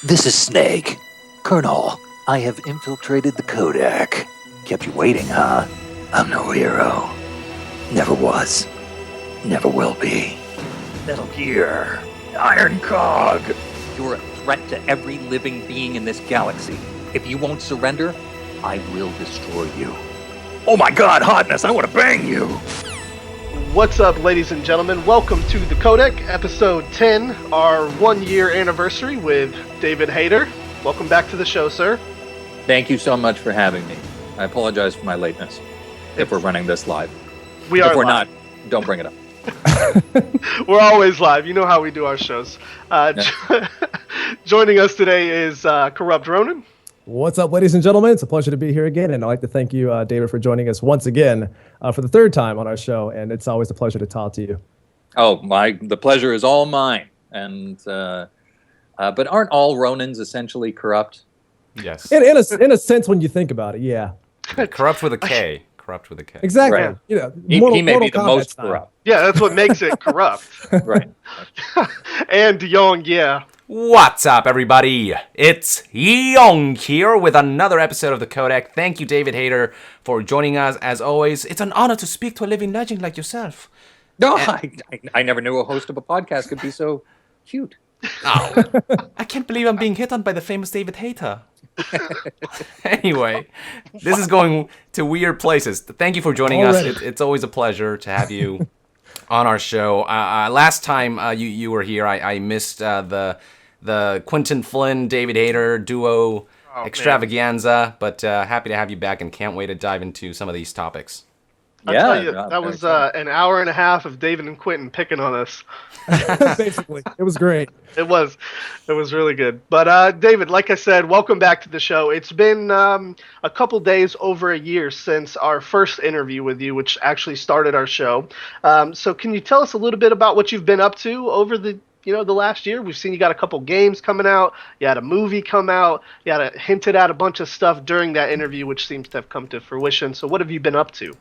This is Snake. Colonel, I have infiltrated the Codec. Kept you waiting, huh? I'm no hero. Never was. Never will be. Metal Gear. Iron Cog. You're a threat to every living being in this galaxy. If you won't surrender, I will destroy you. Oh my god, hotness, I want to bang you! What's up, ladies and gentlemen? Welcome to the Codec, episode 10, our 1-year anniversary with David Hayter. Welcome back to the show, sir. Thank you so much for having me. I apologize for my lateness if we're running this live. If we're not, don't bring it up. We're always live. You know how we do our shows. Joining us today is KorruptRonin. What's up, ladies and gentlemen? It's a pleasure to be here again, and I'd like to thank you, David, for joining us once again for the third time on our show, and it's always a pleasure to talk to you. Oh, the pleasure is all mine. And but aren't all Ronins essentially corrupt? Yes. In a sense, when you think about it, yeah. Corrupt with a K. Corrupt with a K. Exactly. Right. You know, He may be the most style. corrupt. Yeah, that's what makes it corrupt. Right. And Young, yeah. What's up, everybody? It's Young here with another episode of the Codec. Thank you, David Hayter, for joining us. As always, it's an honor to speak to a living legend like yourself. No, I never knew a host of a podcast could be so cute. Oh, I can't believe I'm being hit on by the famous David Hayter. Anyway, this is going to weird places. Thank you for joining us. It's always a pleasure to have you on our show. Last time you were here, I missed the Quentin Flynn, David Hayter duo extravaganza, but happy to have you back and can't wait to dive into some of these topics. I'll tell you, that was an hour and a half of David and Quentin picking on us. Basically, it was great. It was really good. But David, like I said, welcome back to the show. It's been a couple days, over a year since our first interview with you, which actually started our show. So can you tell us a little bit about what you've been up to over the last year? We've seen you got a couple games coming out. You had a movie come out. You had hinted at a bunch of stuff during that interview, which seems to have come to fruition. So what have you been up to?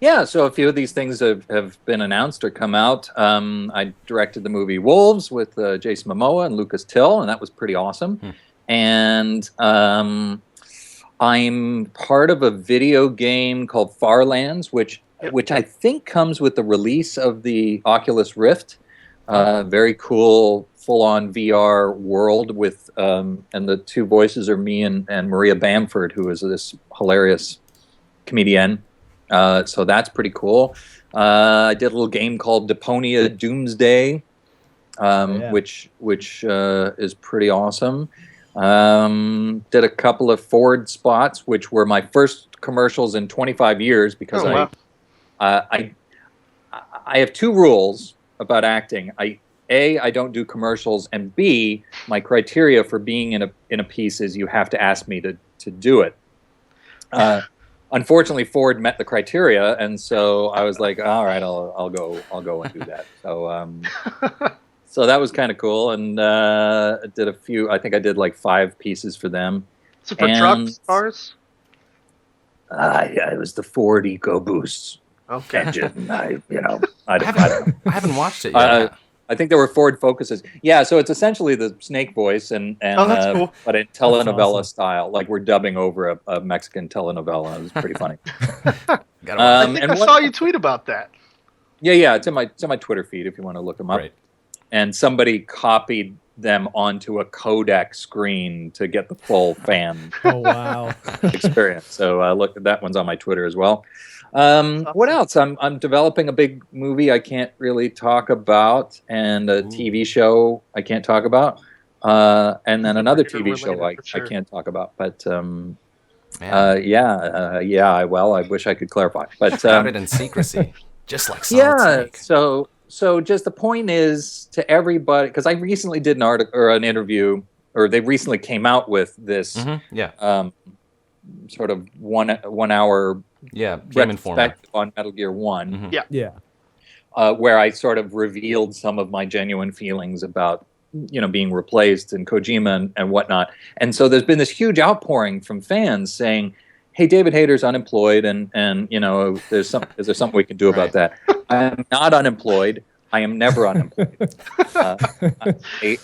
Yeah, so a few of these things have been announced or come out. I directed the movie Wolves with Jason Momoa and Lucas Till, and that was pretty awesome. And I'm part of a video game called Farlands, which I think comes with the release of the Oculus Rift. Very cool, full-on VR world with, and the two voices are me and Maria Bamford, who is this hilarious comedian. So that's pretty cool. I did a little game called Deponia Doomsday, which is pretty awesome. Did a couple of Ford spots, which were my first commercials in 25 years because I have two rules about acting. I don't do commercials, and B, my criteria for being in a piece is you have to ask me to do it. Unfortunately, Ford met the criteria, and so I was like, "All right, I'll go and do that." So, so that was kind of cool, and I did a few. I think I did like 5 pieces for them. So for trucks, cars? Yeah, it was the Ford EcoBoost engine. I don't know. I haven't watched it yet. I think there were Ford Focuses. Yeah, so it's essentially the Snake voice, and that's cool. But in telenovela style, like we're dubbing over a Mexican telenovela. It was pretty funny. I think I saw you tweet about that. Yeah, it's in my Twitter feed if you want to look them up. Right. And somebody copied them onto a Codec screen to get the full fan experience. So look, that one's on my Twitter as well. What else? I'm developing a big movie I can't really talk about, and a TV show I can't talk about, and then another TV show I can't talk about. But I wish I could clarify. But shrouded in secrecy, just like Solid Snake. So just the point is to everybody, because I recently did an article or an interview, or they recently came out with this sort of one hour Game Informer on Metal Gear 1. Mm-hmm. Where I sort of revealed some of my genuine feelings about being replaced and Kojima and whatnot. And so there's been this huge outpouring from fans saying, "Hey, David Hayter's unemployed, and is there something we can do about that?" I am not unemployed. I am never unemployed.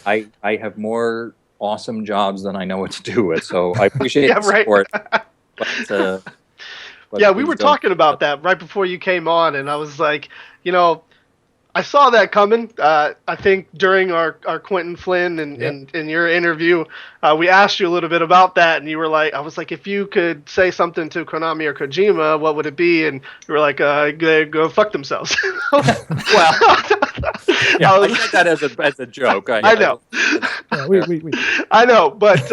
I have more awesome jobs than I know what to do with. So I appreciate Yeah, the right. support. But Yeah, we please were don't- talking about that right before you came on, and I was like, you know, I saw that coming. I think during our Quentin Flynn and your interview, we asked you a little bit about that, and you were like, I was like, if you could say something to Konami or Kojima, what would it be? And you were like, go fuck themselves. Well, yeah, I I said that as a joke. I know. Yeah, we I know, but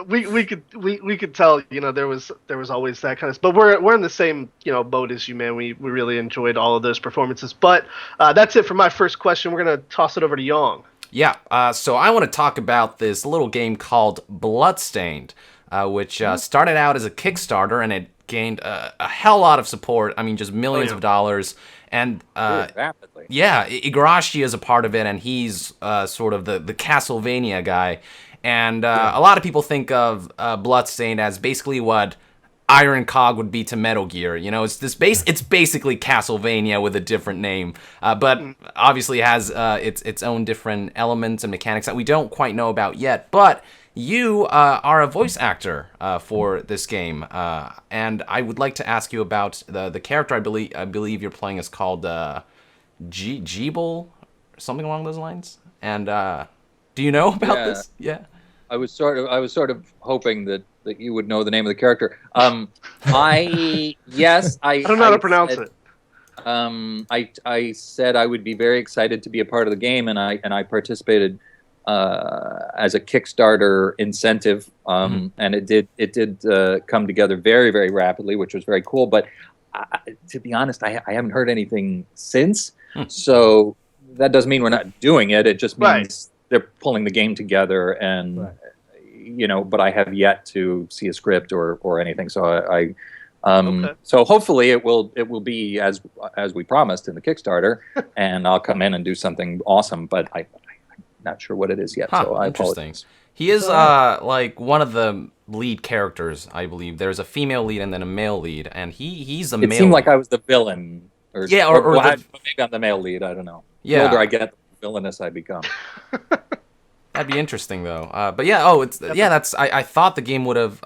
we could tell, you know, there was always that kind of. But we're in the same, you know, boat as you, man. We really enjoyed all of those performances. But that's it for my first question. We're gonna toss it over to Yong. Yeah, so I want to talk about this little game called Bloodstained, which started out as a Kickstarter, and it gained a hell lot of support. I mean, just millions of dollars. And rapidly. yeah, Igarashi is a part of it, and he's sort of the Castlevania guy. And a lot of people think of Bloodstained as basically what Iron Cog would be to Metal Gear. You know, it's basically Castlevania with a different name, but obviously has its own different elements and mechanics that we don't quite know about yet. But you are a voice actor for this game, and I would like to ask you about the character. I believe you're playing is called Jeeble, something along those lines. And do you know about this? Yeah. I was sort of hoping that you would know the name of the character. I don't know how to pronounce it. I said I would be very excited to be a part of the game, and I participated as a Kickstarter incentive, and it did come together very, very rapidly, which was very cool. But to be honest, I haven't heard anything since. So that doesn't mean we're not doing it. It just means they're pulling the game together, and you know. But I have yet to see a script or anything. So so hopefully it will be as we promised in the Kickstarter, and I'll come in and do something awesome. But I'm not sure what it is yet. So I apologize. He is like one of the lead characters, I believe. There's a female lead and then a male lead, and he's a male. It seemed like I was the villain, or maybe I'm the male lead. I don't know. Yeah. The older I get, the villainous I become. That'd be interesting, though. But yeah, that's. I thought the game would have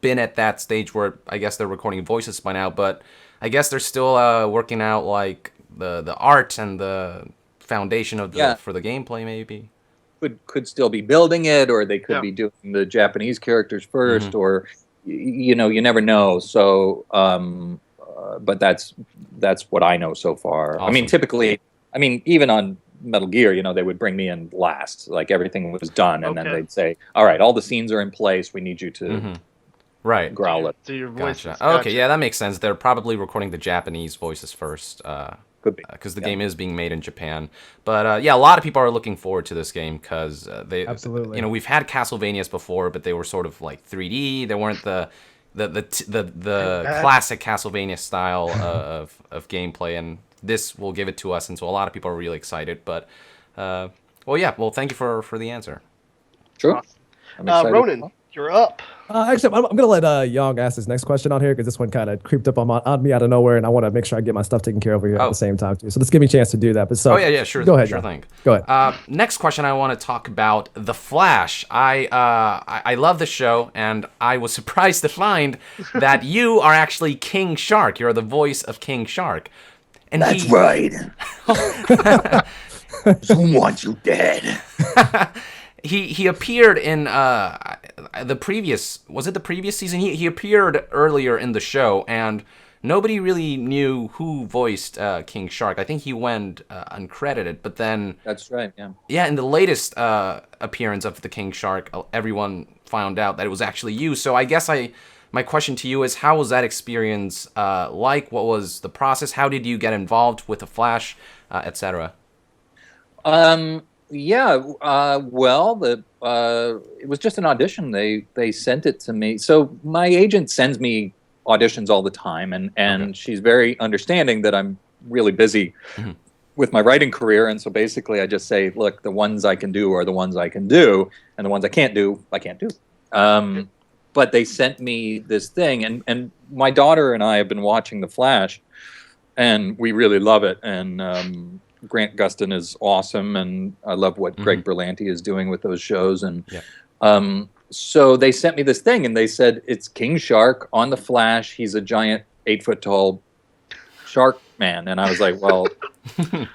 been at that stage where I guess they're recording voices by now, but I guess they're still working out like the art and the foundation of for the gameplay, maybe. Could still be building it, or they could be doing the Japanese characters first, or you know, you never know. So, but that's what I know so far. Awesome. I mean, typically, even on Metal Gear, you know, they would bring me in last, like everything was done, and then they'd say, "All right, all the scenes are in place. We need you to growl it." Do your voice. Gotcha. Okay, yeah, that makes sense. They're probably recording the Japanese voices first. Could be, because the game is being made in Japan. But yeah, a lot of people are looking forward to this game because they absolutely. You know, we've had Castlevanias before, but they were sort of like 3D. They weren't the classic Castlevania style of gameplay, and this will give it to us, and so a lot of people are really excited. But well, thank you for the answer. Sure. Awesome. Ronin, you're up. Actually, I'm going to let Yong ask his next question on here because this one kind of creeped up on me out of nowhere, and I want to make sure I get my stuff taken care of here at the same time, too. So let's give me a chance to do that. But Sure. Go ahead. Sure thing. Go ahead. Next question, I want to talk about The Flash. I love the show, and I was surprised to find that you are actually King Shark. You're the voice of King Shark. And That's right. Who wants you dead? He appeared in the previous season. He appeared earlier in the show, and nobody really knew who voiced King Shark. I think he went uncredited, but then that's right. Yeah. Yeah, in the latest appearance of the King Shark, everyone found out that it was actually you. So I guess my question to you is, how was that experience like? What was the process? How did you get involved with the Flash, etc.? Well, it was just an audition. They sent it to me. So my agent sends me auditions all the time, and she's very understanding that I'm really busy with my writing career, and so basically I just say, look, the ones I can do are the ones I can do, and the ones I can't do, I can't do. But they sent me this thing, and my daughter and I have been watching The Flash, and we really love it, and Grant Gustin is awesome, and I love what Greg Berlanti is doing with those shows, and So they sent me this thing, and they said it's King Shark on the Flash. He's a giant 8-foot tall shark man, and I was like, well,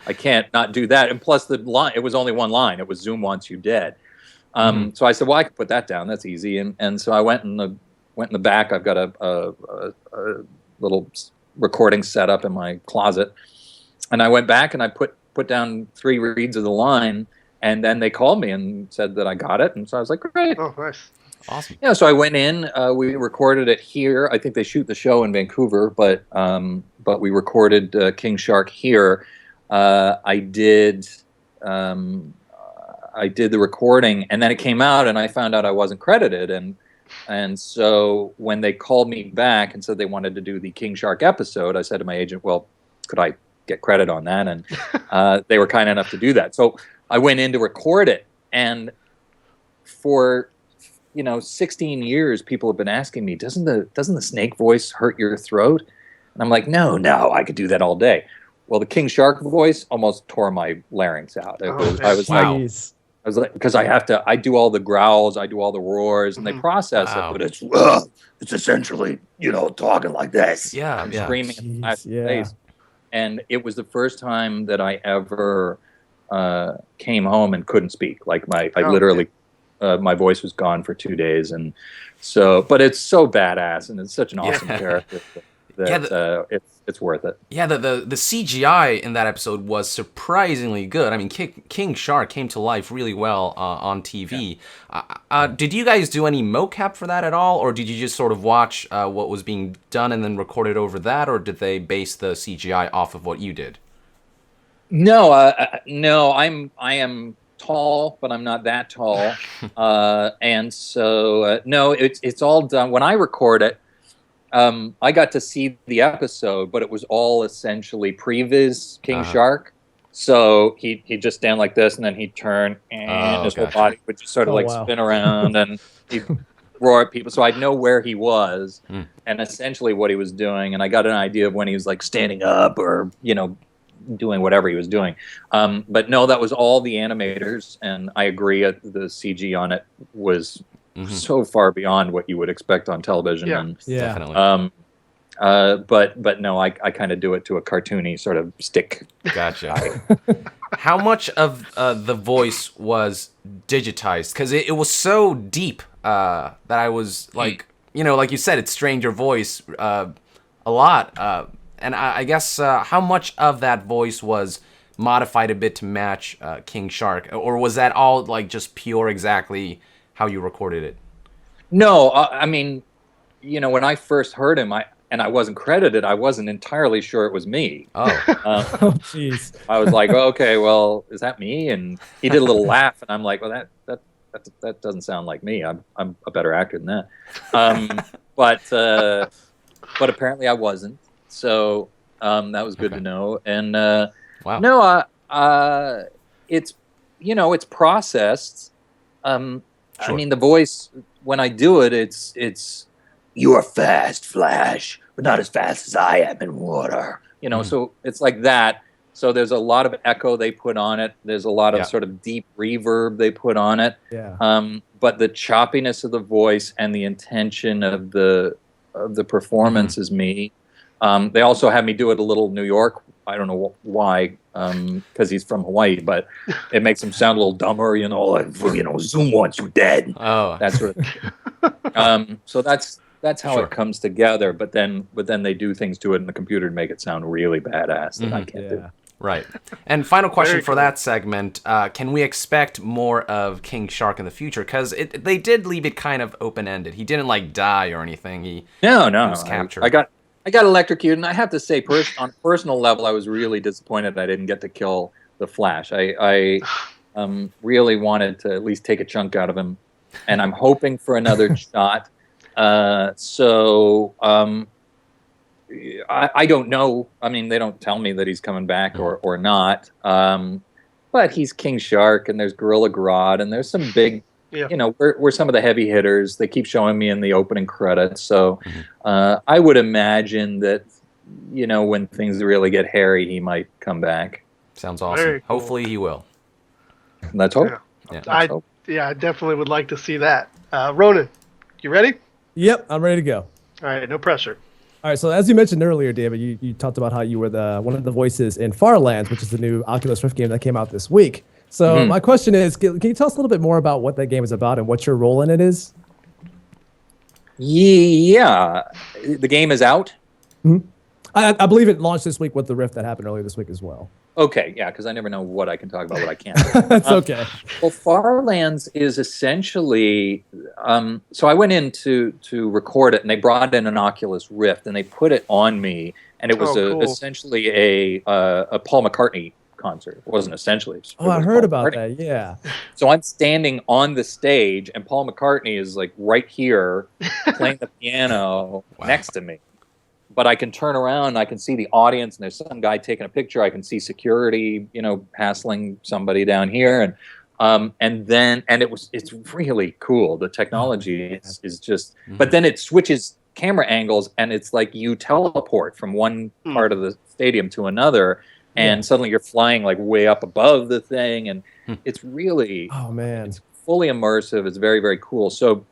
I can't not do that. And plus, the line, it was only one line. It was "Zoom wants you dead." So I said, well, I could put that down. That's easy. And so I went in the back. I've got a little recording set up in my closet, and I went back and I put down 3 reads of the line. And then they called me and said that I got it, and so I was like, "Great, Oh, nice, Awesome. yeah." So I went in. We recorded it here. I think they shoot the show in Vancouver, but we recorded King Shark here. I did the recording, and then it came out, and I found out I wasn't credited, and so when they called me back and said they wanted to do the King Shark episode, I said to my agent, "Well, could I get credit on that?" And they were kind enough to do that. So I went in to record it, and for 16 years, people have been asking me, doesn't the snake voice hurt your throat? And I'm like, no, I could do that all day. Well, the King Shark voice almost tore my larynx out. I was like, because I do all the growls, I do all the roars, and they process it, but it's essentially talking like this. Yeah, I'm screaming in my face. And it was the first time that I ever came home and couldn't speak. Like literally, my voice was gone for 2 days, and so. But it's so badass, and it's such an awesome character that it's worth it. Yeah, the CGI in that episode was surprisingly good. I mean, King Shark came to life really well on TV. Yeah. Did you guys do any mocap for that at all, or did you just sort of watch what was being done and then record it over that, or did they base the CGI off of what you did? No, no. I am tall, but I'm not that tall, and so no. It's all done when I record it. I got to see the episode, but it was all essentially previs King Shark. So he'd just stand like this, and then he'd turn, and his whole body would just sort of spin around, and he'd roar at people. So I'd know where he was and essentially what he was doing, and I got an idea of when he was like standing up or doing whatever he was doing. But no, that was all the animators, and I agree. The CG on it was so far beyond what you would expect on television. Yeah, definitely. But no, I kind of do it to a cartoony sort of stick. Gotcha. How much of the voice was digitized? Because it was so deep that I was like, like you said, it strained your voice a lot. And I guess how much of that voice was modified a bit to match King Shark, or was that all like just pure exactly how you recorded it? No, I mean, when I first heard him, I wasn't credited, I wasn't entirely sure it was me. Oh, jeez. I was like, okay, well, is that me? And he did a little laugh, and I'm like, well, that doesn't sound like me. I'm a better actor than that. But apparently I wasn't. So that was good to know. And wow. No, it's it's processed. I mean, the voice when I do it, it's you're fast, Flash, but not as fast as I am in water. So it's like that. So there's a lot of echo they put on it. There's a lot of sort of deep reverb they put on it. Yeah. But the choppiness of the voice and the intention of the performance is me. They also had me do it a little New York. I don't know why, because he's from Hawaii, but it makes him sound a little dumber, like Zoom wants you dead. Oh, that sort of. So that's how it comes together. But then they do things to it in the computer to make it sound really badass that I can't do. Right. And final question for that segment: can we expect more of King Shark in the future? Because they did leave it kind of open ended. He didn't die or anything. He was captured. I got electrocuted, and I have to say, on a personal level, I was really disappointed I didn't get to kill the Flash. I really wanted to at least take a chunk out of him, and I'm hoping for another shot. So I don't know. I mean, they don't tell me that he's coming back or not. But he's King Shark, and there's Gorilla Grodd, and there's some big... we're some of the heavy hitters. They keep showing me in the opening credits. So I would imagine that, when things really get hairy, he might come back. Sounds awesome. Cool. Hopefully he will. Let's hope. Yeah. I Yeah, I definitely would like to see that. Ronan, you ready? Yep, I'm ready to go. All right, no pressure. All right, so as you mentioned earlier, David, you talked about how you were one of the voices in Farlands, which is the new Oculus Rift game that came out this week. So my question is, can you tell us a little bit more about what that game is about and what your role in it is? Yeah, the game is out. I believe it launched this week with the Rift that happened earlier this week as well. Okay, yeah, because I never know what I can talk about, what I can't. That's okay. Well, Farlands is essentially. So I went in to record it, and they brought in an Oculus Rift, and they put it on me, and it was cool. essentially a Paul McCartney concert. It wasn't essentially. It I was heard Paul about McCartney. that. Yeah. So I'm standing on the stage, and Paul McCartney is like right here, playing the piano next to me. But I can turn around and I can see the audience, and there's some guy taking a picture. I can see security, hassling somebody down here, and it's really cool. The technology is just, but then it switches camera angles, and it's like you teleport from one part of the stadium to another, and suddenly you're flying like way up above the thing, and it's really, it's fully immersive. It's very, very cool. So.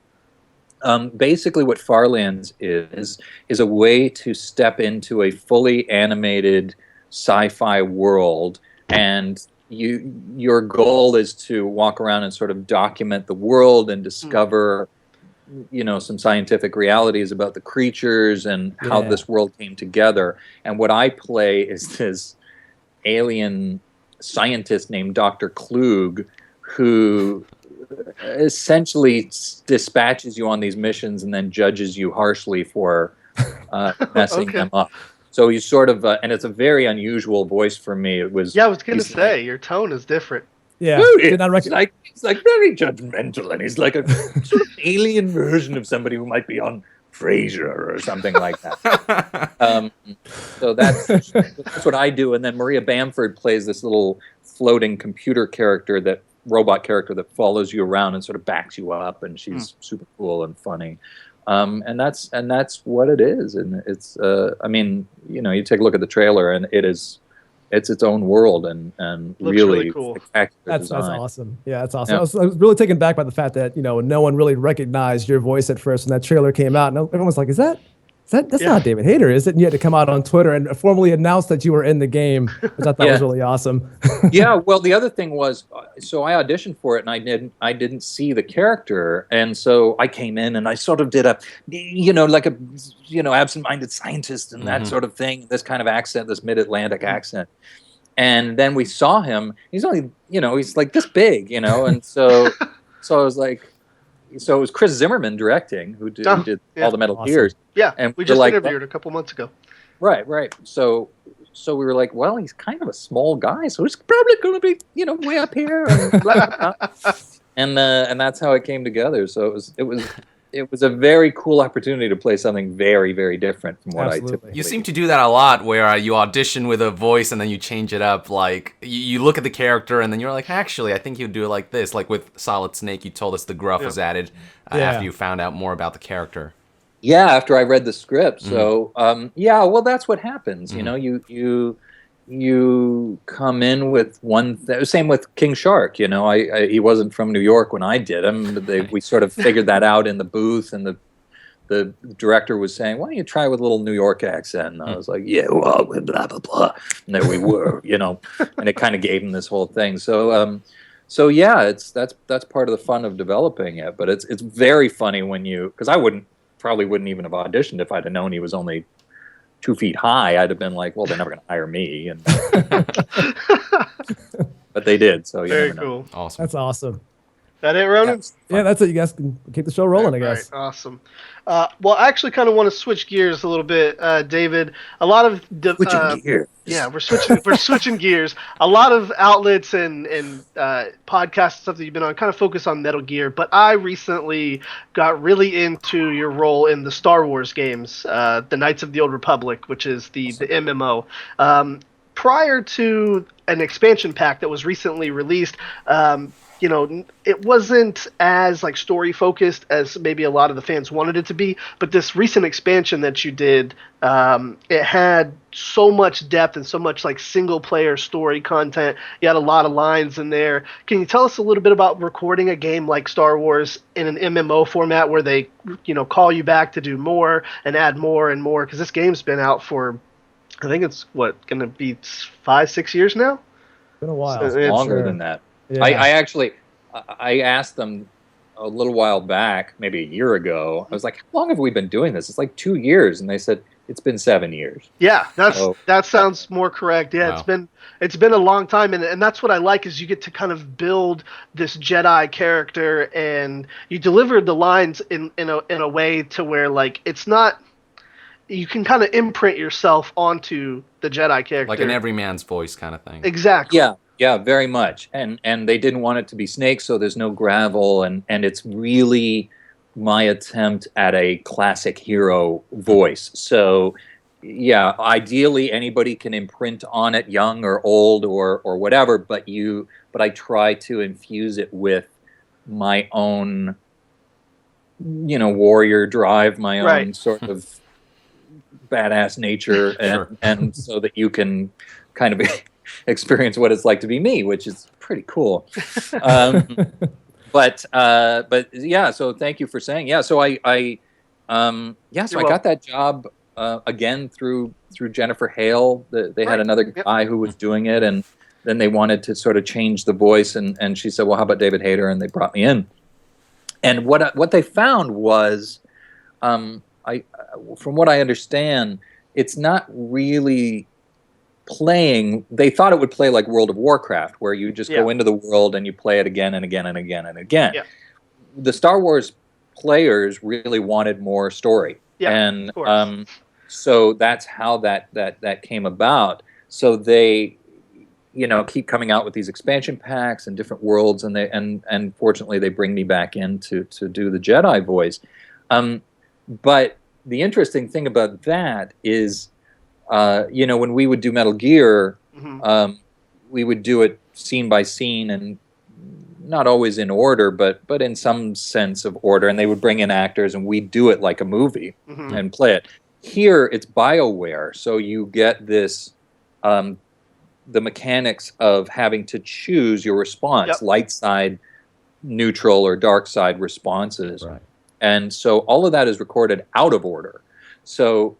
Basically, what Farlands is a way to step into a fully animated sci-fi world, and your goal is to walk around and sort of document the world and discover, some scientific realities about the creatures and how this world came together. And what I play is this alien scientist named Dr. Klug, who essentially dispatches you on these missions and then judges you harshly for messing them up. So you sort of, and it's a very unusual voice for me. It was. Yeah, I was gonna say your tone is different. Yeah, he's like very judgmental, and he's like a sort of alien version of somebody who might be on Frasier or something like that. So that's what I do, and then Maria Bamford plays this little floating computer robot character that follows you around and sort of backs you up, and she's super cool and funny. And that's what it is. And it's you take a look at the trailer, and it's its own world, and really cool. Spectacular That's design. awesome. Yeah, that's awesome. Yeah. I was really taken back by the fact that no one really recognized your voice at first when that trailer came out, and everyone was like, that's not David Hayter, is it? And you had to come out on Twitter and formally announce that you were in the game, which I thought was really awesome. Yeah, well, the other thing was, so I auditioned for it, and I didn't see the character, and so I came in and I sort of did like a absent-minded scientist and that sort of thing, this kind of accent, this mid-Atlantic accent. And then we saw him. He's only, he's like this big, and so I was like. So it was Chris Zimmerman directing, who did all the Metal Gears. Yeah, and we just interviewed a couple months ago. Right. So we were like, well, he's kind of a small guy, so he's probably going to be, way up here. And that's how it came together. So it was a very cool opportunity to play something very, very different from what I typically. You seem to do that a lot, where you audition with a voice and then you change it up. Like you look at the character and then you're like, actually, I think you'd do it like this. Like with Solid Snake, you told us the gruff was added after you found out more about the character. Yeah, after I read the script. So well, that's what happens. You come in with one thing. Same with King Shark. He wasn't from New York when I did him. But we sort of figured that out in the booth, and the director was saying, "Why don't you try with a little New York accent?" And I was like, "Yeah, well, blah blah blah." And there we were, and it kind of gave him this whole thing. So, that's part of the fun of developing it. But it's very funny because I probably wouldn't even have auditioned if I'd have known he was only 2 feet high. I'd have been like, well, they're never going to hire me. But they did, so you Very never cool. know. Awesome. That's awesome. That it, Ronan? Yeah, that's it. You guys can keep the show rolling, I guess. Right, awesome. Well, I actually kind of want to switch gears a little bit, David. A lot of Switching gears. Yeah, we're switching gears. A lot of outlets and podcasts and stuff that you've been on kind of focus on Metal Gear, but I recently got really into your role in the Star Wars games, the Knights of the Old Republic, which is the MMO. Prior to an expansion pack that was recently released, it wasn't as like story focused as maybe a lot of the fans wanted it to be. But this recent expansion that you did, it had so much depth and so much like single player story content. You had a lot of lines in there. Can you tell us a little bit about recording a game like Star Wars in an MMO format where they, call you back to do more and add more and more? Because this game's been out for, I think it's going to be 5-6 years now. It's been a while. It's longer than that. Yeah. I asked them a little while back, maybe a year ago. I was like, "How long have we been doing this?" It's like 2 years, and they said it's been 7 years. Yeah, that sounds more correct. Yeah, wow. It's been a long time, and that's what I like is you get to kind of build this Jedi character, and you deliver the lines in a way to where like it's not. You can kind of imprint yourself onto the Jedi character, like an everyman's voice kind of thing. Exactly. Yeah, very much. And they didn't want it to be Snake, so there's no gravel, and it's really my attempt at a classic hero voice. So, yeah, ideally anybody can imprint on it, young or old or whatever, but I try to infuse it with my own, warrior drive, my own sort of badass nature, and so that you can kind of experience what it's like to be me, which is pretty cool. But yeah, so thank you for saying. Yeah, so I got that job again through Jennifer Hale. They had another guy who was doing it, and then they wanted to sort of change the voice, and she said, well, how about David Hayter? And they brought me in. And what they found was, from what I understand, it's not really playing. They thought it would play like World of Warcraft, where you just go into the world and you play it again and again and again and again. Yeah. The Star Wars players really wanted more story, and so that's how that came about. So they, keep coming out with these expansion packs and different worlds, and fortunately they bring me back in to do the Jedi voice. But the interesting thing about that is, when we would do Metal Gear, we would do it scene by scene, and not always in order, but in some sense of order. And they would bring in actors, and we'd do it like a movie and play it. Here, it's BioWare, so you get this, the mechanics of having to choose your response, light side, neutral, or dark side responses. Right. And so all of that is recorded out of order. So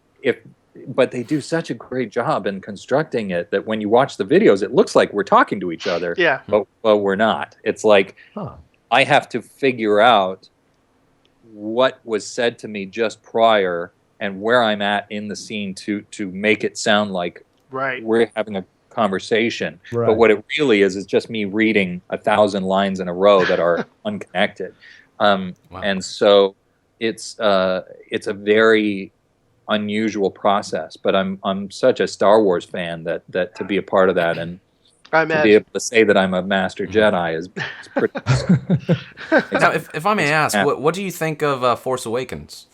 but they do such a great job in constructing it that when you watch the videos, it looks like we're talking to each other. Yeah. But we're not. It's like I have to figure out what was said to me just prior and where I'm at in the scene to make it sound like we're having a conversation. Right. But what it really is just me reading 1,000 lines in a row that are unconnected. Wow. And so it's a very unusual process, but I'm such a Star Wars fan that to be a part of that and to be able to say that I'm a master Jedi is pretty awesome. Now, if I may ask, what do you think of Force Awakens?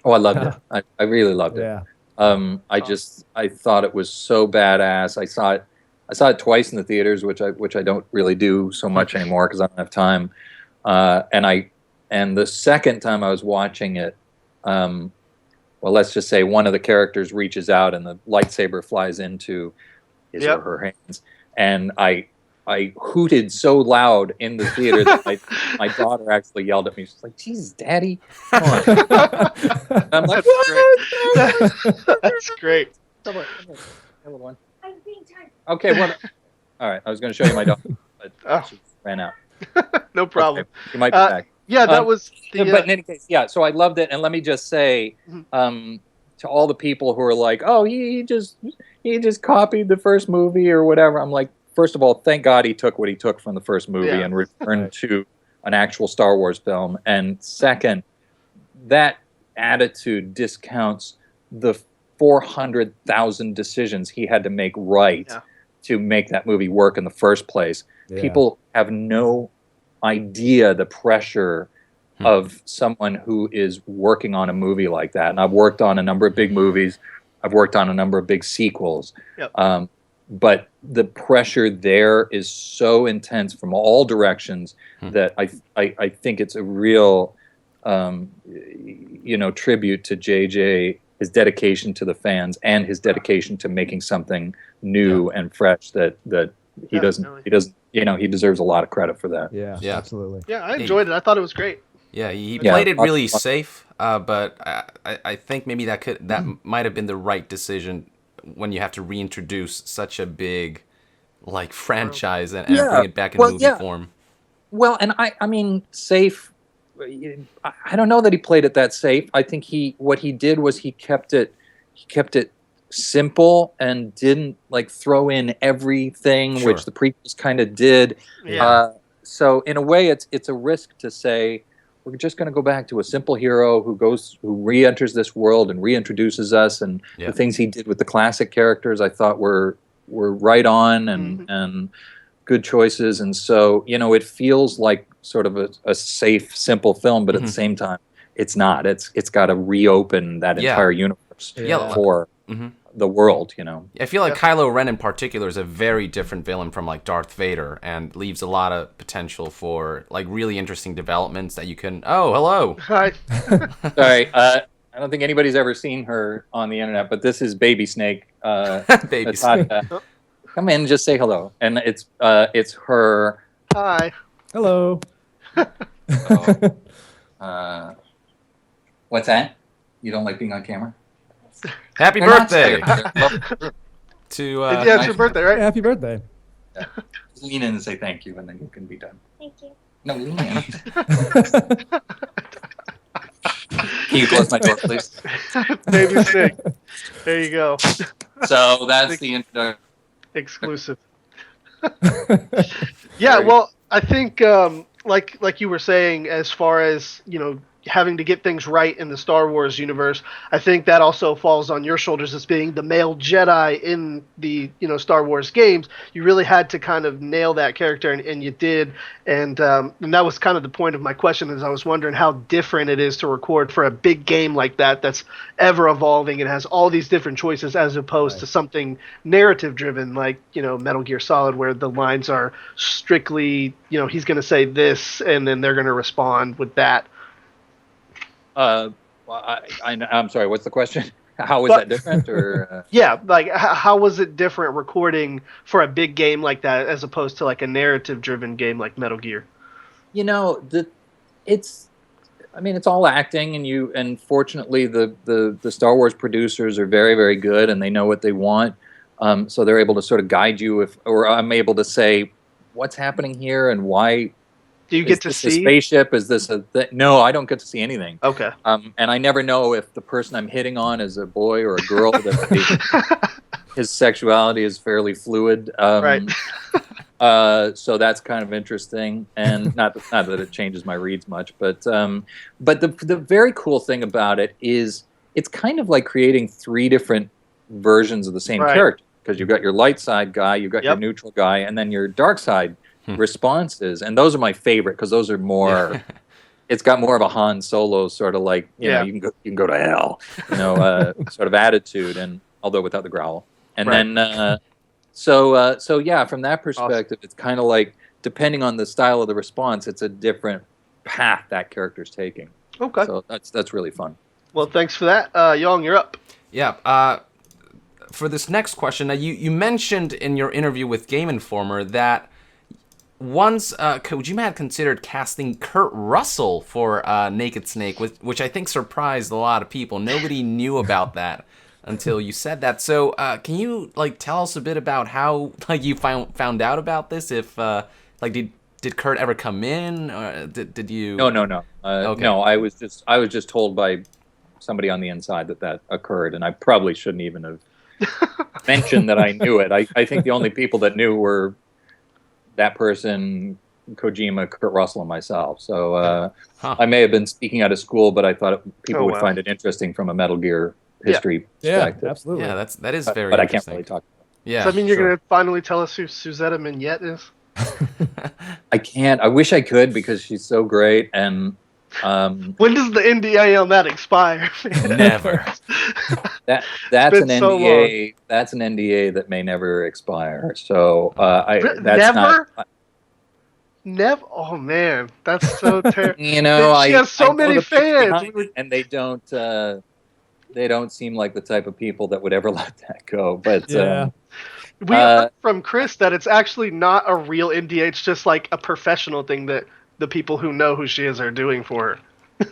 Oh, I loved it. I really loved it. Yeah. I thought it was so badass. I saw it twice in the theaters, which I don't really do so much anymore because I don't have time. And the second time I was watching it, well, let's just say one of the characters reaches out and the lightsaber flies into his or her hands, and I hooted so loud in the theater that my daughter actually yelled at me. She's like, "Jesus, Daddy, come on!" And I'm like, "That's great." Come on. I'm being tired. Okay, what? All right, I was going to show you my daughter, but she ran out. No problem. Okay, you might be back. Yeah, that was the... But in any case, so I loved it. And let me just say to all the people who are like, oh, he just copied the first movie or whatever. I'm like, first of all, thank God he took what he took from the first movie and returned to an actual Star Wars film. And second, that attitude discounts the 400,000 decisions he had to make to make that movie work in the first place. Yeah. People have no idea the pressure of someone who is working on a movie like that. And I've worked on a number of big movies. I've worked on a number of big sequels. Yep. but the pressure there is so intense from all directions that I think it's a real tribute to JJ, his dedication to the fans and his dedication to making something new and fresh that he deserves a lot of credit for that. Yeah, absolutely. Yeah, I enjoyed it. I thought it was great. Yeah, he played it really safe, but I think maybe that might have been the right decision when you have to reintroduce such a big franchise and bring it back in movie form. Well, and I mean, safe. I don't know that he played it that safe. I think what he did was he kept it simple and didn't throw in everything, which the prequels kind of did. Yeah. So in a way, it's a risk to say we're just going to go back to a simple hero who re-enters this world and reintroduces us, and the things he did with the classic characters I thought were right on and good choices. And so it feels like sort of a safe, simple film, but at the same time, it's not. It's got to reopen that entire universe for the world. I feel like Kylo Ren in particular is a very different villain from Darth Vader, and leaves a lot of potential for really interesting developments that you can. Oh, hello. Hi. Sorry, I don't think anybody's ever seen her on the internet, but this is Baby Snake. Baby Snake. Come in, just say hello, and it's her. Hi. Hello. What's that? You don't like being on camera? Happy birthday to it's your birthday, right? Happy birthday. Yeah. Lean in and say thank you, and then you can be done. Thank you. No, lean in. Can you close my door, please? Baby Snake. There you go. So that's the introduction. Exclusive. Yeah, well, I think like you were saying, as far as having to get things right in the Star Wars universe, I think that also falls on your shoulders as being the male Jedi in the Star Wars games. You really had to kind of nail that character, and you did. And that was kind of the point of my question, is I was wondering how different it is to record for a big game like that's ever evolving and has all these different choices, as opposed to something narrative driven like Metal Gear Solid, where the lines are strictly he's going to say this and then they're going to respond with that. I'm sorry, what's the question? How is that different? Or yeah, how was it different recording for a big game like that as opposed to a narrative-driven game like Metal Gear? It's all acting, and fortunately the Star Wars producers are very, very good, and they know what they want, so they're able to sort of guide you. Or I'm able to say what's happening here and why. Do you get to see a spaceship? Is this a thing? No, I don't get to see anything. Okay. And I never know if the person I'm hitting on is a boy or a girl. His sexuality is fairly fluid. Right. So that's kind of interesting, and not that it changes my reads much, but the very cool thing about it is it's kind of like creating three different versions of the same character, because you've got your light side guy, you've got your neutral guy, and then your dark side responses, and those are my favorite because those are more. It's got more of a Han Solo sort of you know, you can go to hell, sort of attitude, and although without the growl. And then so yeah, from that perspective, it's kind of like, depending on the style of the response, it's a different path that character's taking. Okay. So that's really fun. Well, thanks for that. Young, you're up. Yeah. For this next question, you mentioned in your interview with Game Informer that once Kojima had considered casting Kurt Russell for Naked Snake, which I think surprised a lot of people. Nobody knew about that until you said that. So can you tell us a bit about how you found out about this? If did Kurt ever come in? Or did you? No. Okay. No, I was just told by somebody on the inside that occurred, and I probably shouldn't even have mentioned that I knew it. I think the only people that knew were that person, Kojima, Kurt Russell, and myself. So I may have been speaking out of school, but I thought people would find it interesting from a Metal Gear history perspective. Yeah, absolutely. Yeah, that is very. But I interesting. can't really talk about it. Yeah. Does that mean you're going to finally tell us who Suzetta Mignette is? I can't. I wish I could, because she's so great, and When does the NDA on that expire? Never. That's been an so NDA. That's an NDA that may never expire. So that's Never? not. Never. Oh man, that's so terrible. You know, She has so I know many the people fans. behind it, and they don't seem like the type of people that would ever let that go. But Yeah. We heard from Chris that it's actually not a real NDA. It's just like a professional thing that the people who know who she is are doing for her,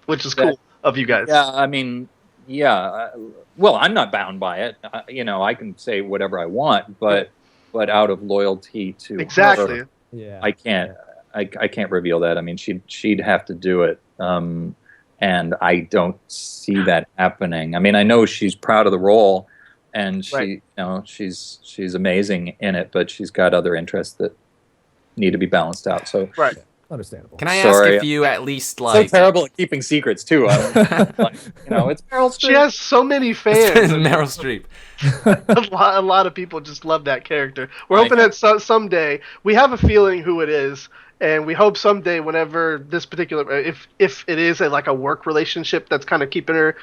which is cool of you guys. yeah, I mean, yeah. Well, I'm not bound by it. You know, I can say whatever I want, but out of loyalty to Exactly. her, Yeah. I can't. I can't reveal that. I mean, she'd have to do it, and I don't see that happening. I mean, I know she's proud of the role, and she, she's amazing in it, but she's got other interests that need to be balanced out. So, Right. Understandable. Can I ask if you at least like so terrible at keeping secrets too. It's Meryl Streep. She has so many fans. Meryl Streep? a lot of people just love that character. We're hoping that someday, we have a feeling who it is, and we hope someday, whenever this particular, if it is like a work relationship that's kind of keeping her,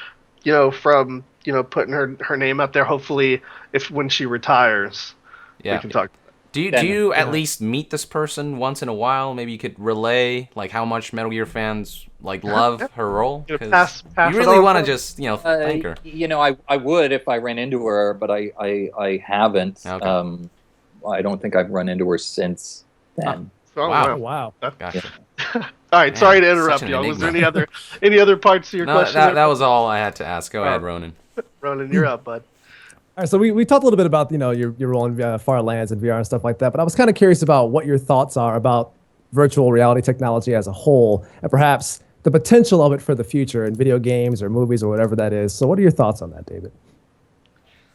from putting her name out there. Hopefully, when she retires, we can talk. Do you at least meet this person once in a while? Maybe you could relay like how much Metal Gear fans like love her role. Pass you really want to just thank her. I would if I ran into her, but I haven't. Okay. I don't think I've run into her since then. Wow. Gotcha. All right, sorry to interrupt such you. an Was there enigma. any other parts to your question? That was all I had to ask. Go ahead, Ronin. Ronin, you're up, bud. All right, so we talked a little bit about your role in Far Lands and VR and stuff like that, but I was kind of curious about what your thoughts are about virtual reality technology as a whole, and perhaps the potential of it for the future in video games or movies or whatever that is. So what are your thoughts on that, David?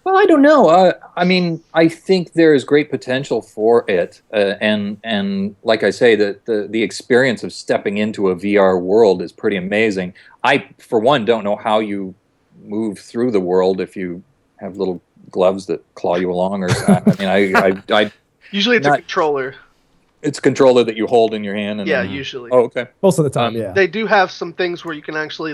Well, I don't know. I mean, I think there is great potential for it, and like I say, the experience of stepping into a VR world is pretty amazing. I, for one, don't know how you move through the world if you have little gloves that claw you along, or I mean, I usually it's a controller. It's a controller that you hold in your hand. And usually. Oh, okay. Most of the time, yeah. They do have some things where you can actually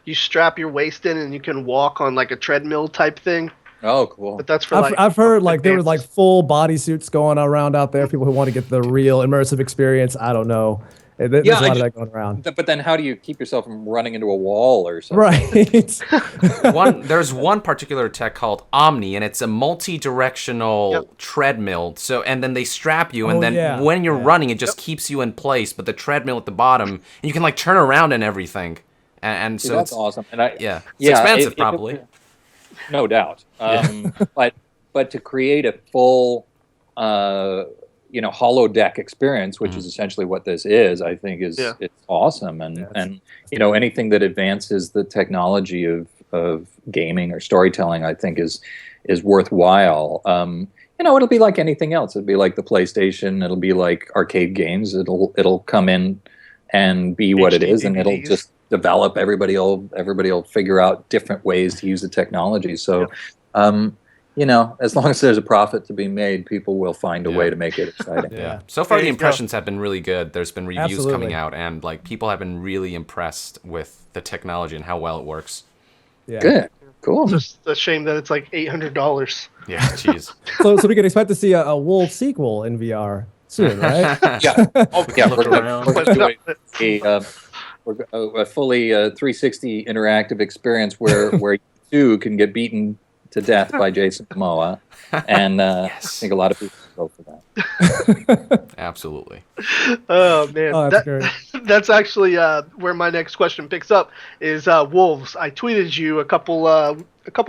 you strap your waist in and you can walk on like a treadmill type thing. Oh, cool. But that's for I've heard there were full bodysuits going around out there. People who want to get the real immersive experience. I don't know. There's a lot of that going around. But then how do you keep yourself from running into a wall or something? Right. There's one particular tech called Omni, and it's a multi-directional treadmill. So, and then they strap you, and when you're running, it just keeps you in place. But the treadmill at the bottom, and you can like turn around and everything. And so that's awesome. And it's expensive, probably. No doubt. But to create a full holodeck experience, which is essentially what this is, I think it's awesome. And anything that advances the technology of gaming or storytelling, I think is worthwhile. It'll be like anything else. It'll be like the PlayStation. It'll be like arcade games. It'll come in and be what it is, and it'll just develop. Everybody will figure out different ways to use the technology. So, as long as there's a profit to be made, people will find a way to make it exciting. So far, the impressions have been really good. There's been reviews coming out, and like people have been really impressed with the technology and how well it works. Yeah. Good. Cool. Just a shame that it's like $800. Yeah, jeez. So we can expect to see a Wolf sequel in VR soon, right? Yeah. Oh, yeah. Look around. We're doing a fully 360 interactive experience where you too can get beaten to death by Jason Momoa, and I think a lot of people go for that. Absolutely. Oh man, that's great. That's actually where my next question picks up is Wolves. I tweeted you a couple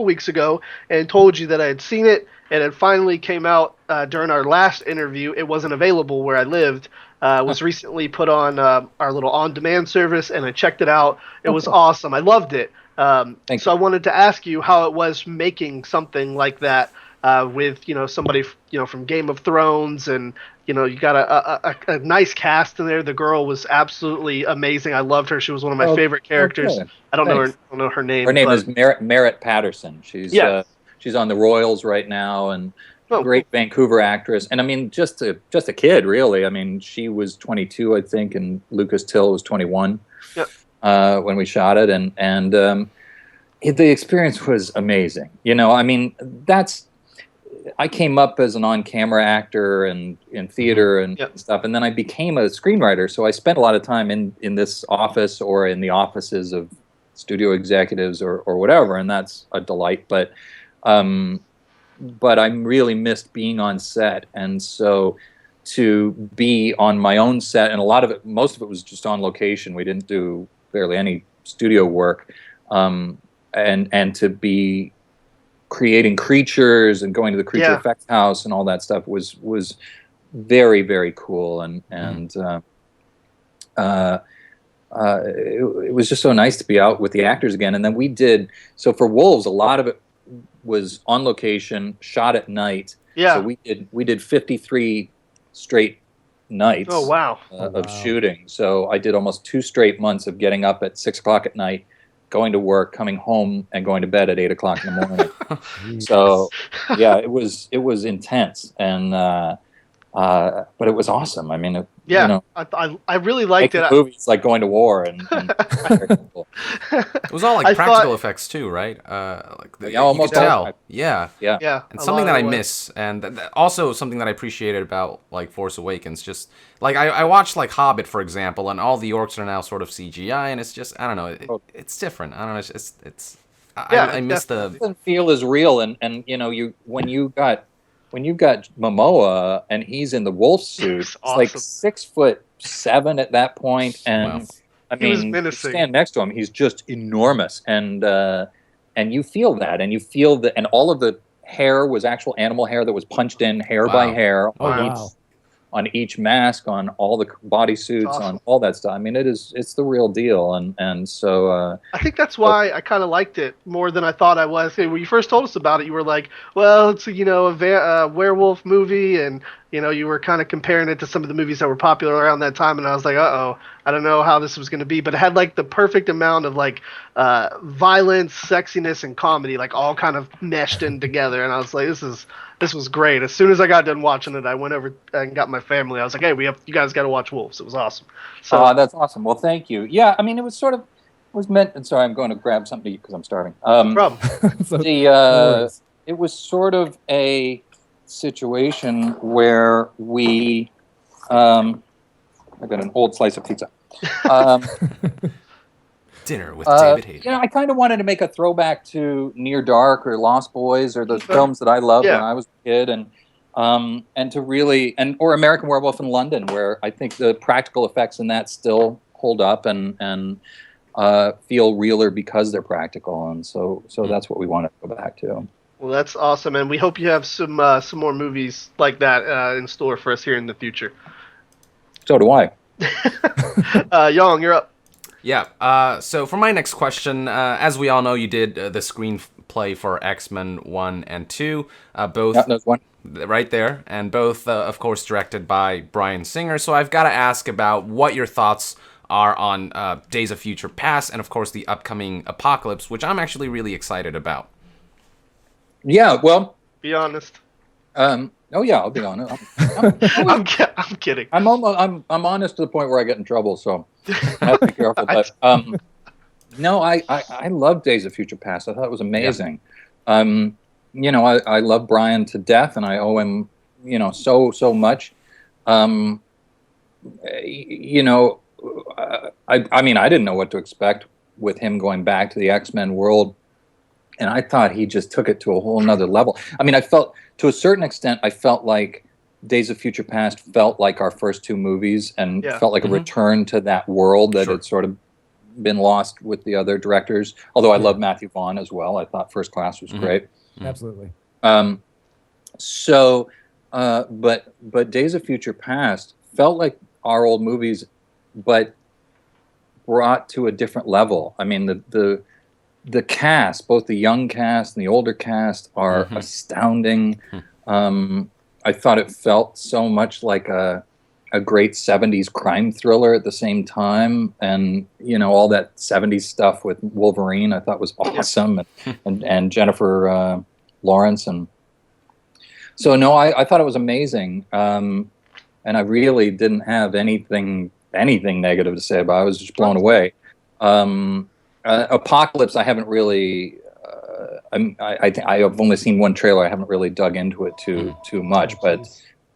weeks ago and told you that I had seen it, and it finally came out during our last interview. It wasn't available where I lived. It was recently put on our little on-demand service, and I checked it out. It was awesome. I loved it. So I wanted to ask you how it was making something like that with somebody from Game of Thrones, and you got a nice cast in there. The girl was absolutely amazing. I loved her. She was one of my favorite characters. Okay. I don't know her name. Her name is Merritt Patterson. She's on the Royals right now, and great Vancouver actress. And I mean, just a kid, really. I mean, she was 22, I think, and Lucas Till was 21. when we shot it, and the experience was amazing. I mean, I came up as an on-camera actor and in theater and stuff, and then I became a screenwriter. So I spent a lot of time in this office or in the offices of studio executives or whatever, and that's a delight. But I really missed being on set, and so to be on my own set, and most of it was just on location. We didn't do barely any studio work, and to be creating creatures and going to the creature effects house and all that stuff was very, very cool, and it was just so nice to be out with the actors again. And then we did, so for Wolves, a lot of it was on location, shot at night. So we did 53 straight nights of shooting. So I did almost 2 straight months of getting up at 6 o'clock at night, going to work, coming home, and going to bed at 8 o'clock in the morning. So yeah, it was intense, and but it was awesome. I mean, I really liked it. Movies like going to war, and it was all like practical effects too, right? Almost you could tell. All. Yeah. And something that I miss, and also something that I appreciated about like Force Awakens, just like I watched like Hobbit, for example, and all the orcs are now sort of CGI, and it's just, I don't know, it's different. I don't know, it's I miss the. It doesn't feel as real, and when you got Momoa and he's in the wolf suit, it's awesome. like 6'7" at that point, and I mean, you stand next to him, he's just enormous, and you feel that, and all of the hair was actual animal hair that was punched in hair by hair on each mask, on all the bodysuits, on all that stuff. I mean, it's the real deal, and so I think that's why I kind of liked it more than I thought I was. When you first told us about it, you were like, well, it's a werewolf movie, and you were kind of comparing it to some of the movies that were popular around that time, and I was like, I don't know how this was going to be, but it had like the perfect amount of like violence, sexiness, and comedy, like all kind of meshed in together, and I was like, this was great. As soon as I got done watching it, I went over and got my family. I was like, hey, you guys got to watch Wolves. It was awesome. So that's awesome. Well, thank you. Yeah, I mean, it was meant. And sorry, I'm going to grab something to eat because I'm starving. No problem. It was sort of a situation where we. I got an old slice of pizza. Dinner with David Hayter. I kind of wanted to make a throwback to Near Dark or Lost Boys or those films that I loved when I was a kid, and to really or American Werewolf in London, where I think the practical effects in that still hold up and feel realer because they're practical, and so that's what we want to go back to. Well, that's awesome, and we hope you have some more movies like that in store for us here in the future. So do I. Young, you're up. Yeah. So for my next question, as we all know, you did the screenplay for X-Men 1 and 2, both there's one right there, and both, of course, directed by Bryan Singer. So I've got to ask about what your thoughts are on Days of Future Past, and of course the upcoming Apocalypse, which I'm actually really excited about. Yeah. Well. Be honest. Oh yeah, I'll be honest. I'm kidding. I'm honest to the point where I get in trouble, so I have to be careful. But no, I love Days of Future Past. I thought it was amazing. I love Bryan to death, and I owe him, so much. I mean, I didn't know what to expect with him going back to the X-Men world, and I thought he just took it to a whole nother level. I mean, to a certain extent, I felt like Days of Future Past felt like our first 2 movies, and felt like a return to that world that had sort of been lost with the other directors. Although I love Matthew Vaughn as well. I thought First Class was great. Absolutely. But Days of Future Past felt like our old movies, but brought to a different level. I mean, the cast, both the young cast and the older cast, are astounding. I thought it felt so much like a great 70s crime thriller at the same time, and all that 70s stuff with Wolverine I thought was awesome, and Jennifer Lawrence, and so I thought it was amazing, and I really didn't have anything anything negative to say about it. I was just blown away. Apocalypse, I haven't really. I've only seen one trailer. I haven't really dug into it too much, but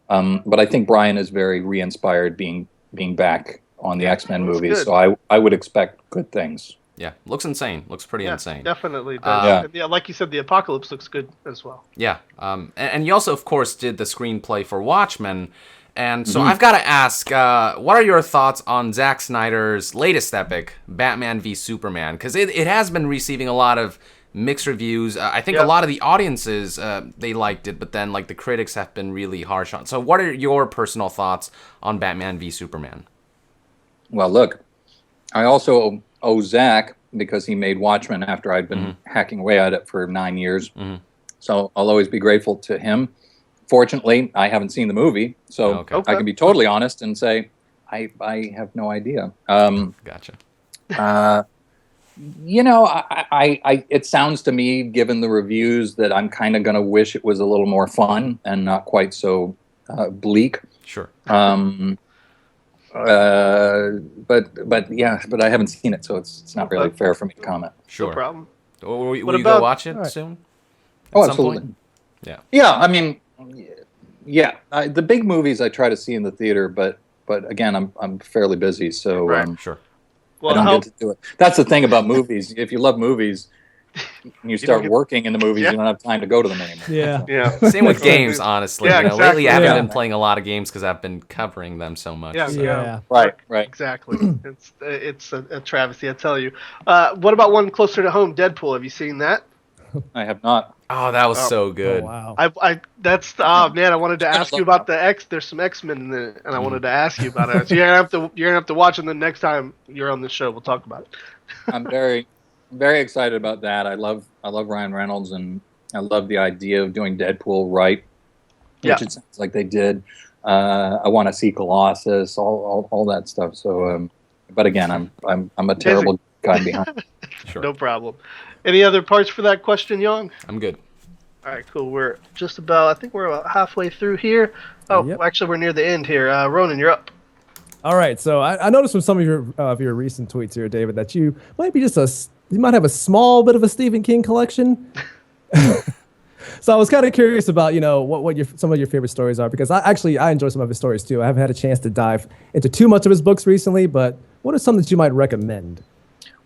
I think Brian is very re-inspired being back on the X-Men movies. good. So I would expect good things. Yeah, looks insane. Looks pretty insane. Definitely does. Yeah. And yeah, like you said, the Apocalypse looks good as well. Yeah, and you also, of course, did the screenplay for Watchmen. And so I've got to ask, what are your thoughts on Zack Snyder's latest epic, Batman v Superman? Because it has been receiving a lot of mixed reviews. I think a lot of the audiences, they liked it, but then like the critics have been really harsh on it. So what are your personal thoughts on Batman v Superman? Well, look, I also owe Zach, because he made Watchmen after I'd been hacking away at it for 9 years. So I'll always be grateful to him. Fortunately, I haven't seen the movie, so I can be totally honest and say I have no idea. Gotcha. You know, I it sounds to me, given the reviews, that I'm kind of going to wish it was a little more fun and not quite so bleak. Sure. But I haven't seen it, so it's not really fair for me to comment. Sure. No problem. Will you about- go watch it soon? Oh, At some absolutely. point? Yeah. Yeah, I mean, yeah. The big movies I try to see in the theater, but again, I'm fairly busy, so Right. Sure. Well, I don't get to do it. That's the thing about movies. If you love movies, and you start working in the movies, you don't have time to go to them anymore. Yeah. Yeah. Same with games, honestly. Yeah, You know, exactly. lately, I haven't Yeah. been playing a lot of games because I've been covering them so much. Yeah. so- Yeah. Right. Exactly. It's a travesty, I tell you. What about one closer to home, Deadpool? Have you seen that? I have not. Oh, that was so Oh, good. wow. I wanted to ask you about the X. There's some X-Men in it, and I wanted to ask you about it. So you're gonna have to watch it. And the next time you're on the show, we'll talk about it. I'm very, very excited about that. I love Ryan Reynolds, and I love the idea of doing Deadpool right, which it sounds like they did. I want to see Colossus, all that stuff. So, but again, I'm a terrible guy behind. Sure. No problem. Any other parts for that question, Young? I'm good. All right, cool. We're just about. I think we're about halfway through here. Oh, Yep. actually, we're near the end here. Ronan, you're up. All right, so I noticed from some of your recent tweets here, David, that you might be you might have a small bit of a Stephen King collection. So I was kind of curious about what some of your favorite stories are, because I enjoy some of his stories too. I haven't had a chance to dive into too much of his books recently, but what are some that you might recommend?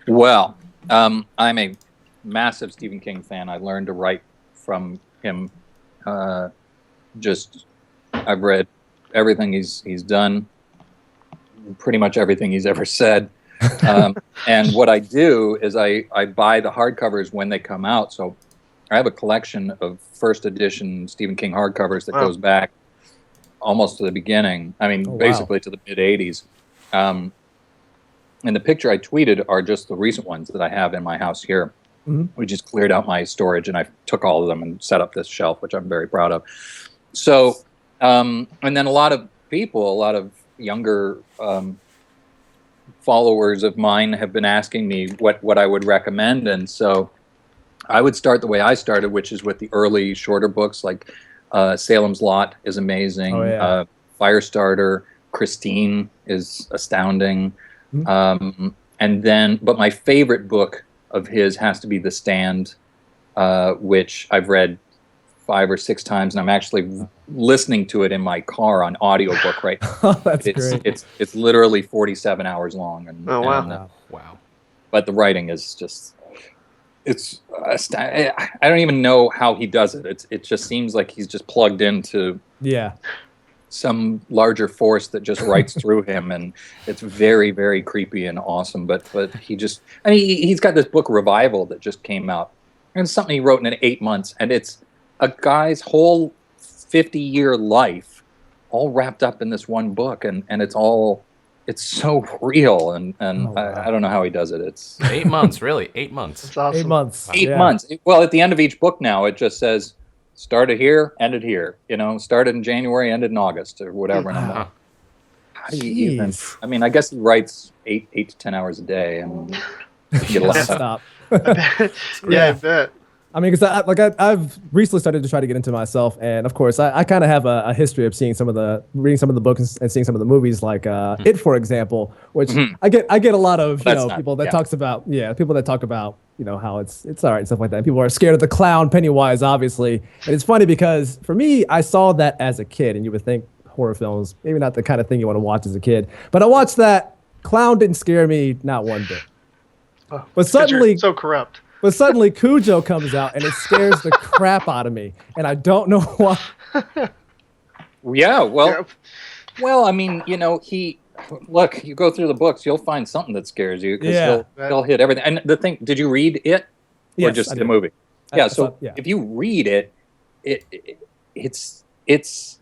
Well, I'm a massive Stephen King fan. I learned to write from him. I've read everything he's done, pretty much everything he's ever said. And what I do is I buy the hardcovers when they come out. So I have a collection of first edition Stephen King hardcovers that goes back almost to the beginning. I mean, basically to the mid 80s. And the picture I tweeted are just the recent ones that I have in my house here. We just cleared out my storage, and I took all of them and set up this shelf, which I'm very proud of. So, and then a lot of younger followers of mine have been asking me what I would recommend, and so I would start the way I started, which is with the early shorter books, like Salem's Lot is amazing, Firestarter, Christine is astounding, but my favorite book of his has to be The Stand, which I've read 5 or 6 times, and I'm actually listening to it in my car on audiobook right now. Oh, that's great. It's literally 47 hours long. Wow. But the writing is just, I don't even know how he does it. It just seems like he's just plugged into some larger force that just writes through him, and it's very, very creepy and awesome. But he's got this book Revival that just came out, and it's something he wrote in 8 months, and it's a guy's whole 50-year life all wrapped up in this one book, and it's so real, and I don't know how he does it. It's 8 months, really. 8 months. That's awesome. 8 months. 8 months. Well, at the end of each book now, it just says, started here, ended here. Started in January, ended in August, or whatever. And I'm like, how do you even? I mean, I guess he writes 8 to 10 hours a day, and you get a lot of Stop. Yeah, I bet. I mean, because I've recently started to try to get into myself, and of course, I kind of have a history of reading some of the books and seeing some of the movies, like It, for example, which I get a lot of people that talks about people that talk about how it's all right and stuff like that. People are scared of the clown Pennywise, obviously, and it's funny because for me, I saw that as a kid, and you would think horror films maybe not the kind of thing you want to watch as a kid, but I watched that. Clown didn't scare me not one bit. But suddenly, you're so corrupt. But suddenly Cujo comes out and it scares the crap out of me, and I don't know why. Yeah, well, I mean, look, you go through the books, you'll find something that scares you because he'll hit everything. And the thing, did you read it or yes, just the movie? If you read it, it's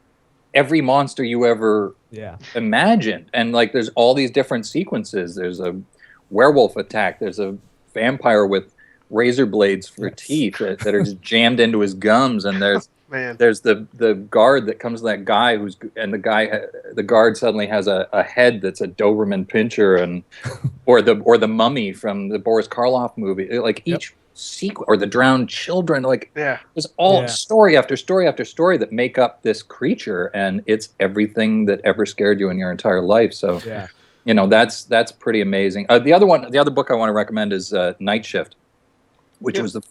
every monster you ever imagined, and like there's all these different sequences. There's a werewolf attack. There's a vampire with razor blades for teeth that are just jammed into his gums, and there's the guard that comes to that guy the guard suddenly has a head that's a Doberman Pinscher, and or the mummy from the Boris Karloff movie. Like each sequence, or the drowned children, there's all story after story after story that make up this creature, and it's everything that ever scared you in your entire life. So that's pretty amazing. The other book I want to recommend is Night Shift, which was the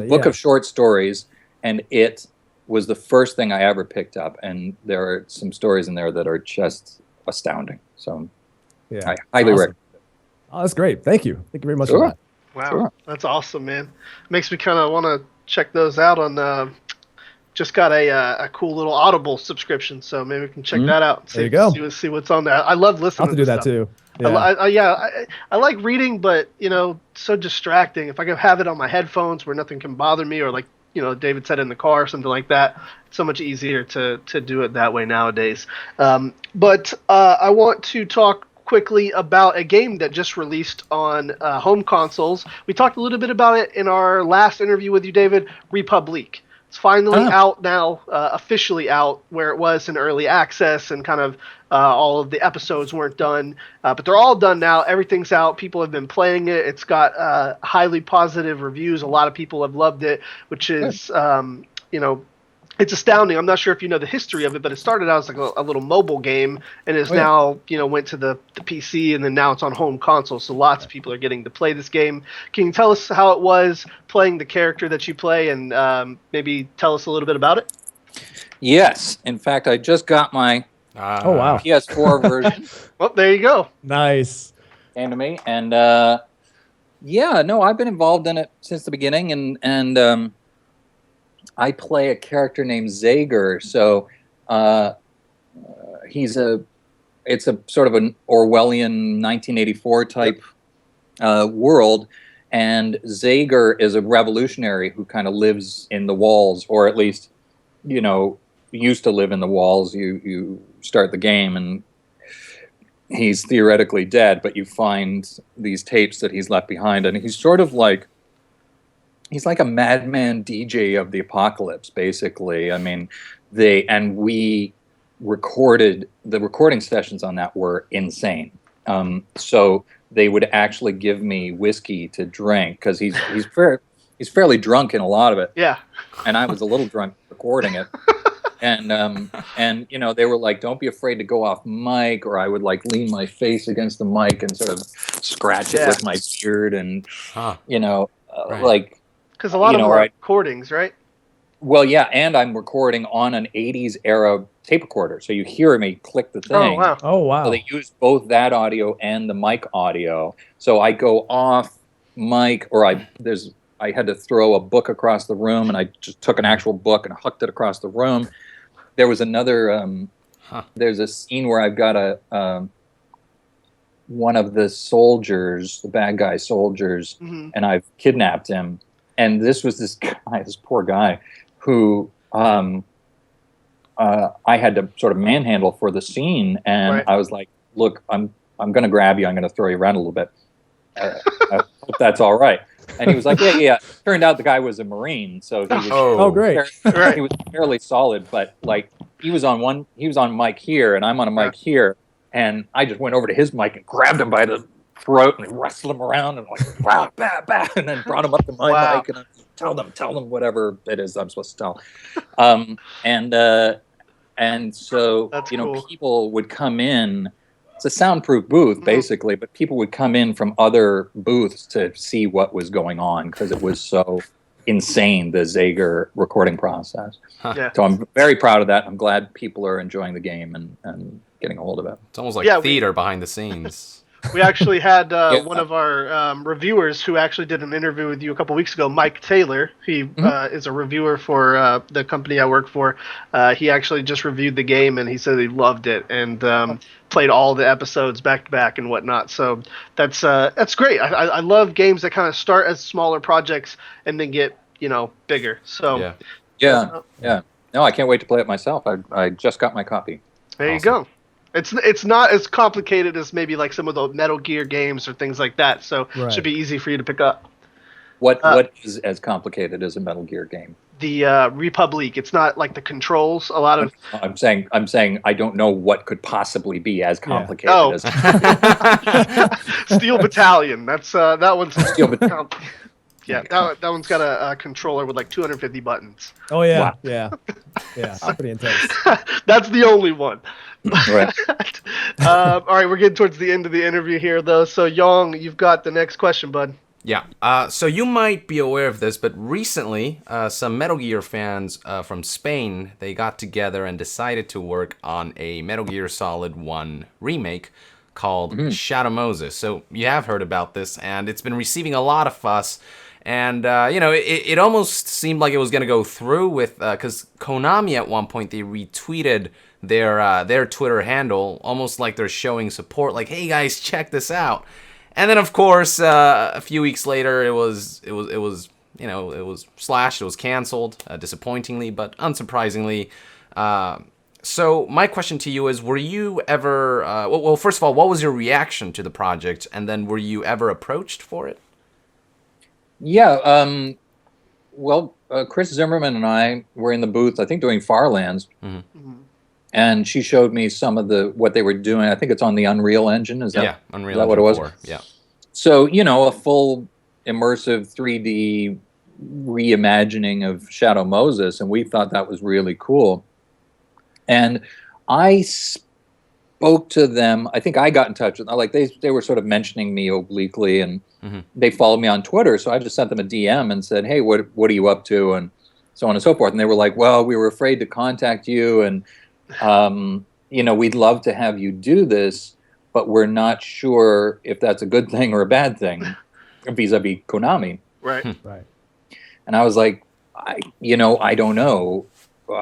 book of short stories, and it was the first thing I ever picked up, and there are some stories in there that are just astounding. So I highly recommend it. Oh, that's great. Thank you very much for that. Wow, that's awesome, man. Makes me kind of want to check those out on. Just got a cool little Audible subscription, so maybe we can check that out. There you go. See what's on there. I love listening. I'll have to do that too. Yeah. I like reading, but so distracting. If I can have it on my headphones where nothing can bother me, or like David said, in the car or something like that, it's so much easier to do it that way nowadays. But I want to talk quickly about a game that just released on home consoles. We talked a little bit about it in our last interview with you, David. Republic. It's finally out now, officially out, where it was in early access and kind of all of the episodes weren't done. But they're all done now. Everything's out. People have been playing it. It's got highly positive reviews. A lot of people have loved it, which is, it's astounding. I'm not sure if you know the history of it, but it started out as like a little mobile game, and is now, went to the PC, and then now it's on home console. So lots of people are getting to play this game. Can you tell us how it was playing the character that you play, and maybe tell us a little bit about it? Yes. In fact, I just got my PS4 version. Well, there you go. Nice. Came to me, and I've been involved in it since the beginning, and I play a character named Zager. So it's a sort of an Orwellian 1984 type world, and Zager is a revolutionary who kind of lives in the walls, or at least used to live in the walls. You start the game and he's theoretically dead, but you find these tapes that he's left behind, and he's sort of like a madman DJ of the apocalypse, basically. I mean, we recorded, the recording sessions on that were insane. So they would actually give me whiskey to drink, because he's fairly drunk in a lot of it. Yeah. And I was a little drunk recording it. And they were like, don't be afraid to go off mic, or I would like lean my face against the mic and sort of scratch it with my beard, and like. Because a lot of them are recordings, right? Well, yeah, and I'm recording on an 80s era tape recorder, so you hear me click the thing. Oh, wow. So they use both that audio and the mic audio. So I go off mic, or I had to throw a book across the room, and I just took an actual book and hucked it across the room. There was another, there's a scene where I've got one of the soldiers, the bad guy soldiers, and I've kidnapped him. And this was this poor guy, who I had to sort of manhandle for the scene. And I was like, look, I'm going to grab you. I'm going to throw you around a little bit. I hope that's all right. And he was like, yeah. Turned out the guy was a Marine, so he was great. He was fairly solid, but like he was on mic here, and I'm on a mic here, and I just went over to his mic and grabbed him by the throat and wrestled him around and like bah, bah, bah, and then brought him up to my mic, and tell them whatever it is I'm supposed to tell. And so, That's you know, cool. people would come in. It's a soundproof booth, basically, but people would come in from other booths to see what was going on because it was so insane, the Zager recording process. Yeah. So I'm very proud of that. I'm glad people are enjoying the game and getting a hold of it. It's almost like theater behind the scenes. We actually had Yeah. one of our reviewers who actually did an interview with you a couple weeks ago, Mike Taylor. He is a reviewer for the company I work for. He actually just reviewed the game, and he said he loved it and played all the episodes back to back and whatnot. So that's great. I love games that kind of start as smaller projects and then get, you know, bigger. So yeah. No, I can't wait to play it myself. I just got my copy. There you go. It's not as complicated as maybe like some of the Metal Gear games or things like that, so it should be easy for you to pick up. What is as complicated as a Metal Gear game? The Republic. It's not like the controls. A lot of. I'm saying I don't know what could possibly be as complicated as Steel Battalion. That's that one's Steel Battalion. Yeah, that one's got a controller with like 250 buttons. Oh yeah, Wow. yeah. It's pretty intense. That's the only one. Right. All right, we're getting towards the end of the interview here, though. So, Yong, you've got the next question, bud. Yeah. So you might be aware of this, but recently, some Metal Gear fans from Spain, they got together and decided to work on a Metal Gear Solid 1 remake called Shadow Moses. So you have heard about this, and it's been receiving a lot of fuss. And, you know, it almost seemed like it was going to go through with, because Konami at one point, they retweeted their Twitter handle, almost like they're showing support, like, hey guys, check this out. And then, of course, a few weeks later, it was slashed, it was canceled, disappointingly, but unsurprisingly. So my question to you is, were you ever, well, first of all, what was your reaction to the project? And then were you ever approached for it? Yeah, well, Chris Zimmerman and I were in the booth, I think, doing Farlands, and she showed me some of what they were doing. I think it's on the Unreal Engine. Is that Unreal Engine what it was? 4. Yeah. So, you know, a full immersive 3D reimagining of Shadow Moses, and we thought that was really cool. And I spoke to them. I think I got in touch with them. Like they were sort of mentioning me obliquely, and they followed me on Twitter. So I just sent them a DM and said, "Hey, what are you up to?" and so on and so forth. And they were like, "Well, we were afraid to contact you, and you know, we'd love to have you do this, but we're not sure if that's a good thing or a bad thing vis-a-vis Konami." Right. Right. And I was like, I don't know.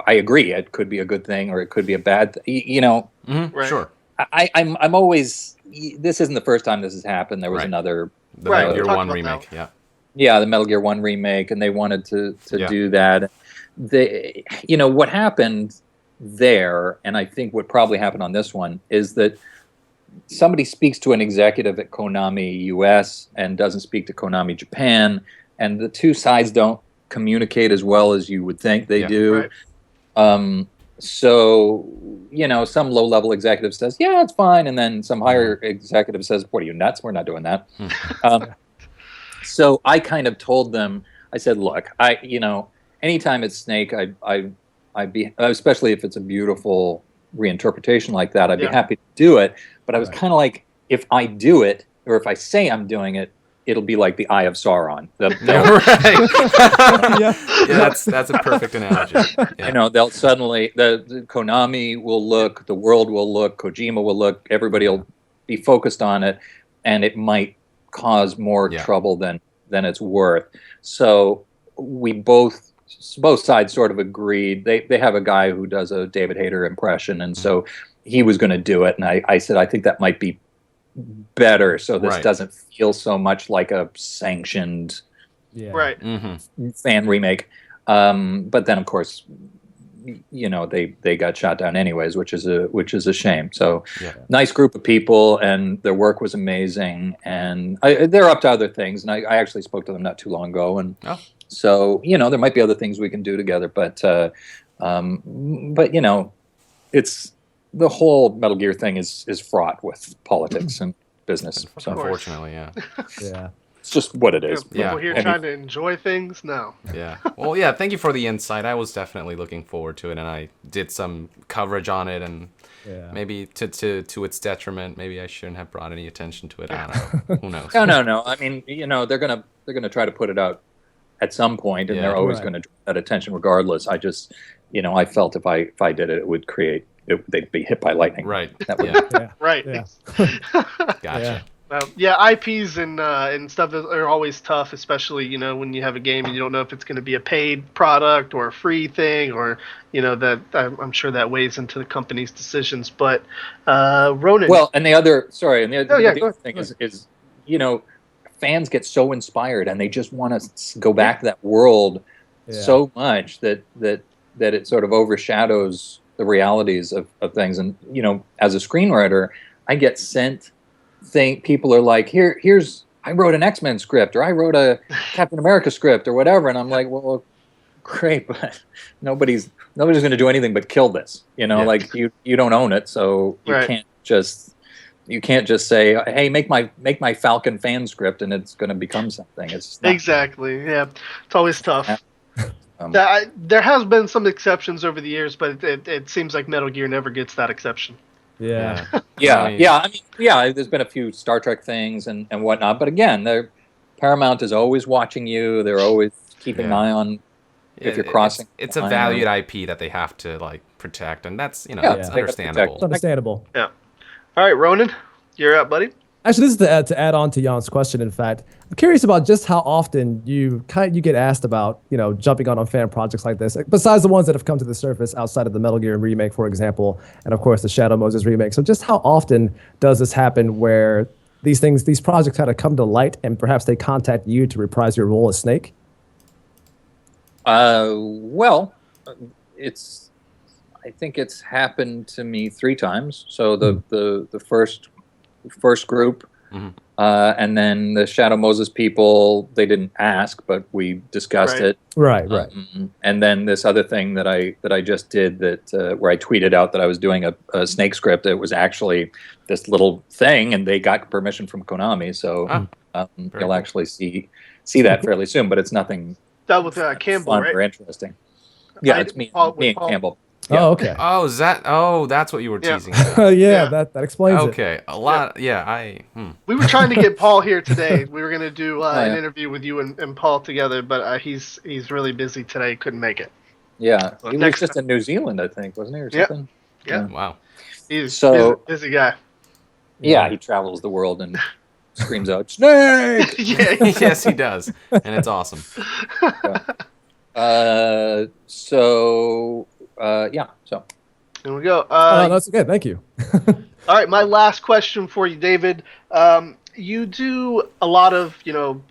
I agree. It could be a good thing or it could be a bad thing. You know, Right. Sure. I'm always. This isn't the first time this has happened. There was another. The Right, Metal Gear we talked 1 about remake. that. Yeah. Yeah, the Metal Gear 1 remake, and they wanted to do that. You know, what happened there, and I think what probably happened on this one, is that somebody speaks to an executive at Konami US and doesn't speak to Konami Japan, and the two sides don't communicate as well as you would think they do. Right. So, you know, some low-level executive says, yeah, it's fine, and then some higher executive says, what are you, nuts? We're not doing that. So I kind of told them, I said, look, anytime it's Snake, I'd be, especially if it's a beautiful reinterpretation like that, I'd be happy to do it. But I was kind of like, if I do it, or if I say I'm doing it, it'll be like the Eye of Sauron. That's a perfect analogy. Yeah. You know, they'll suddenly, the Konami will look, the world will look, Kojima will look, everybody will be focused on it, and it might cause more trouble than it's worth. So we both sides sort of agreed. They have a guy who does a David Hayter impression, and so he was going to do it. And I said, I think that might be better, so this doesn't feel so much like a sanctioned fan remake. But then, of course, you know, they got shot down anyways, which is a shame. So nice group of people, and their work was amazing, and they're up to other things. And I actually spoke to them not too long ago, and so, you know, there might be other things we can do together. But you know, it's the whole Metal Gear thing is fraught with politics and business. So. Unfortunately, Yeah. It's just what it is. People here trying to enjoy things? No. Yeah. Well, yeah, thank you for the insight. I was definitely looking forward to it, and I did some coverage on it, and maybe to its detriment, maybe I shouldn't have brought any attention to it. I don't know. Who knows? No. I mean, they're gonna try to put it out at some point, and they're always going to draw that attention regardless. I just, I felt if I did it, it would create. They'd be hit by lightning. Right. That would, Right. Yeah. Gotcha. IPs and stuff are always tough, especially when you have a game and you don't know if it's going to be a paid product or a free thing, or that I'm sure that weighs into the company's decisions. But Ronin. Well, and the other thing is fans get so inspired and they just want to go back to that world so much that it sort of overshadows the realities of things. And as a screenwriter, I get sent people are like, here's I wrote an X-Men script, or I wrote a Captain America script, or whatever, and I'm like, well, great, but nobody's going to do anything but kill this. Like you don't own it, so you can't just say, hey, make my Falcon fan script and it's going to become something. It's not. Exactly. Yeah, it's always tough. There has been some exceptions over the years, but it seems like Metal Gear never gets that exception. Yeah. There's been a few Star Trek things and whatnot, but again, Paramount is always watching you. They're always keeping an eye on if you're crossing. It's a valued IP that they have to protect, and that's that's understandable. It's understandable. Yeah. All right, Ronin, you're up, buddy. Actually, this is to add on to Jan's question. In fact, I'm curious about just how often you get asked about jumping on fan projects like this, besides the ones that have come to the surface outside of the Metal Gear remake, for example, and of course the Shadow Moses remake. So just how often does this happen where these projects kind of come to light and perhaps they contact you to reprise your role as Snake? Well, I think it's happened to me 3 times. So the first group, and then the Shadow Moses people, they didn't ask, but we discussed it. Right. And then this other thing that I just did where I tweeted out that I was doing a Snake script. It was actually this little thing, and they got permission from Konami, so you'll actually see that fairly soon. But it's nothing. That was Campbell, fun right? or interesting. Yeah, it's me and Campbell. Yeah. Oh, okay. That's what you were teasing about. That explains it. Okay, a lot. We were trying to get Paul here today. We were going to do an interview with you and Paul together, but he's really busy today. Couldn't make it. Yeah, he was just in New Zealand, I think, wasn't he, or something? Yeah. Wow. He's a busy guy. Yeah, he travels the world and screams out, "Snake!" Yes, he does, and it's awesome. So There we go. That's good. Thank you. All right, my last question for you, David. You do a lot of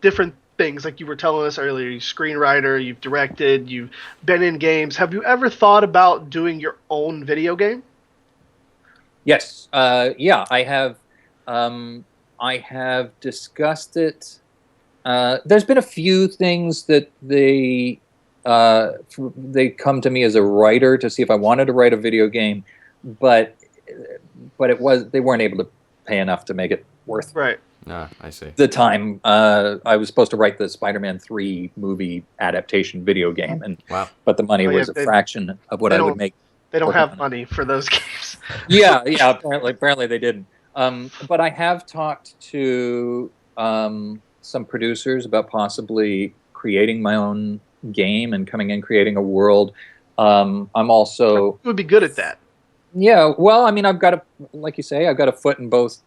different things, like you were telling us earlier. You're a screenwriter, you've directed, you've been in games. Have you ever thought about doing your own video game? Yes. I have. I have discussed it. There's been a few things that they come to me as a writer to see if I wanted to write a video game, but they weren't able to pay enough to make it worth I see. the time. I was supposed to write the Spider-Man 3 movie adaptation video game, but the money was a fraction of what I would make. They don't have money for those games. Yeah. Apparently they didn't. But I have talked to some producers about possibly creating my own game and coming in, creating a world. I'm also you would be good at that. Yeah, well, I mean, I've got like you say, I've got a foot in both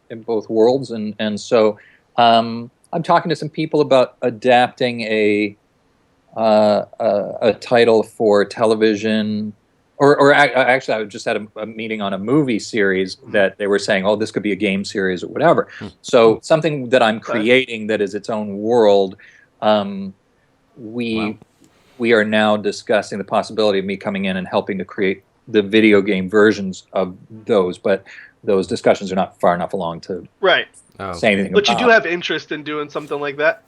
worlds, and so I'm talking to some people about adapting a title for television. Or actually, I just had a meeting on a movie series that they were saying, oh, this could be a game series or whatever. So something that I'm creating that is its own world. We are now discussing the possibility of me coming in and helping to create the video game versions of those, but those discussions are not far enough along to say anything. But you do have interest in doing something like that?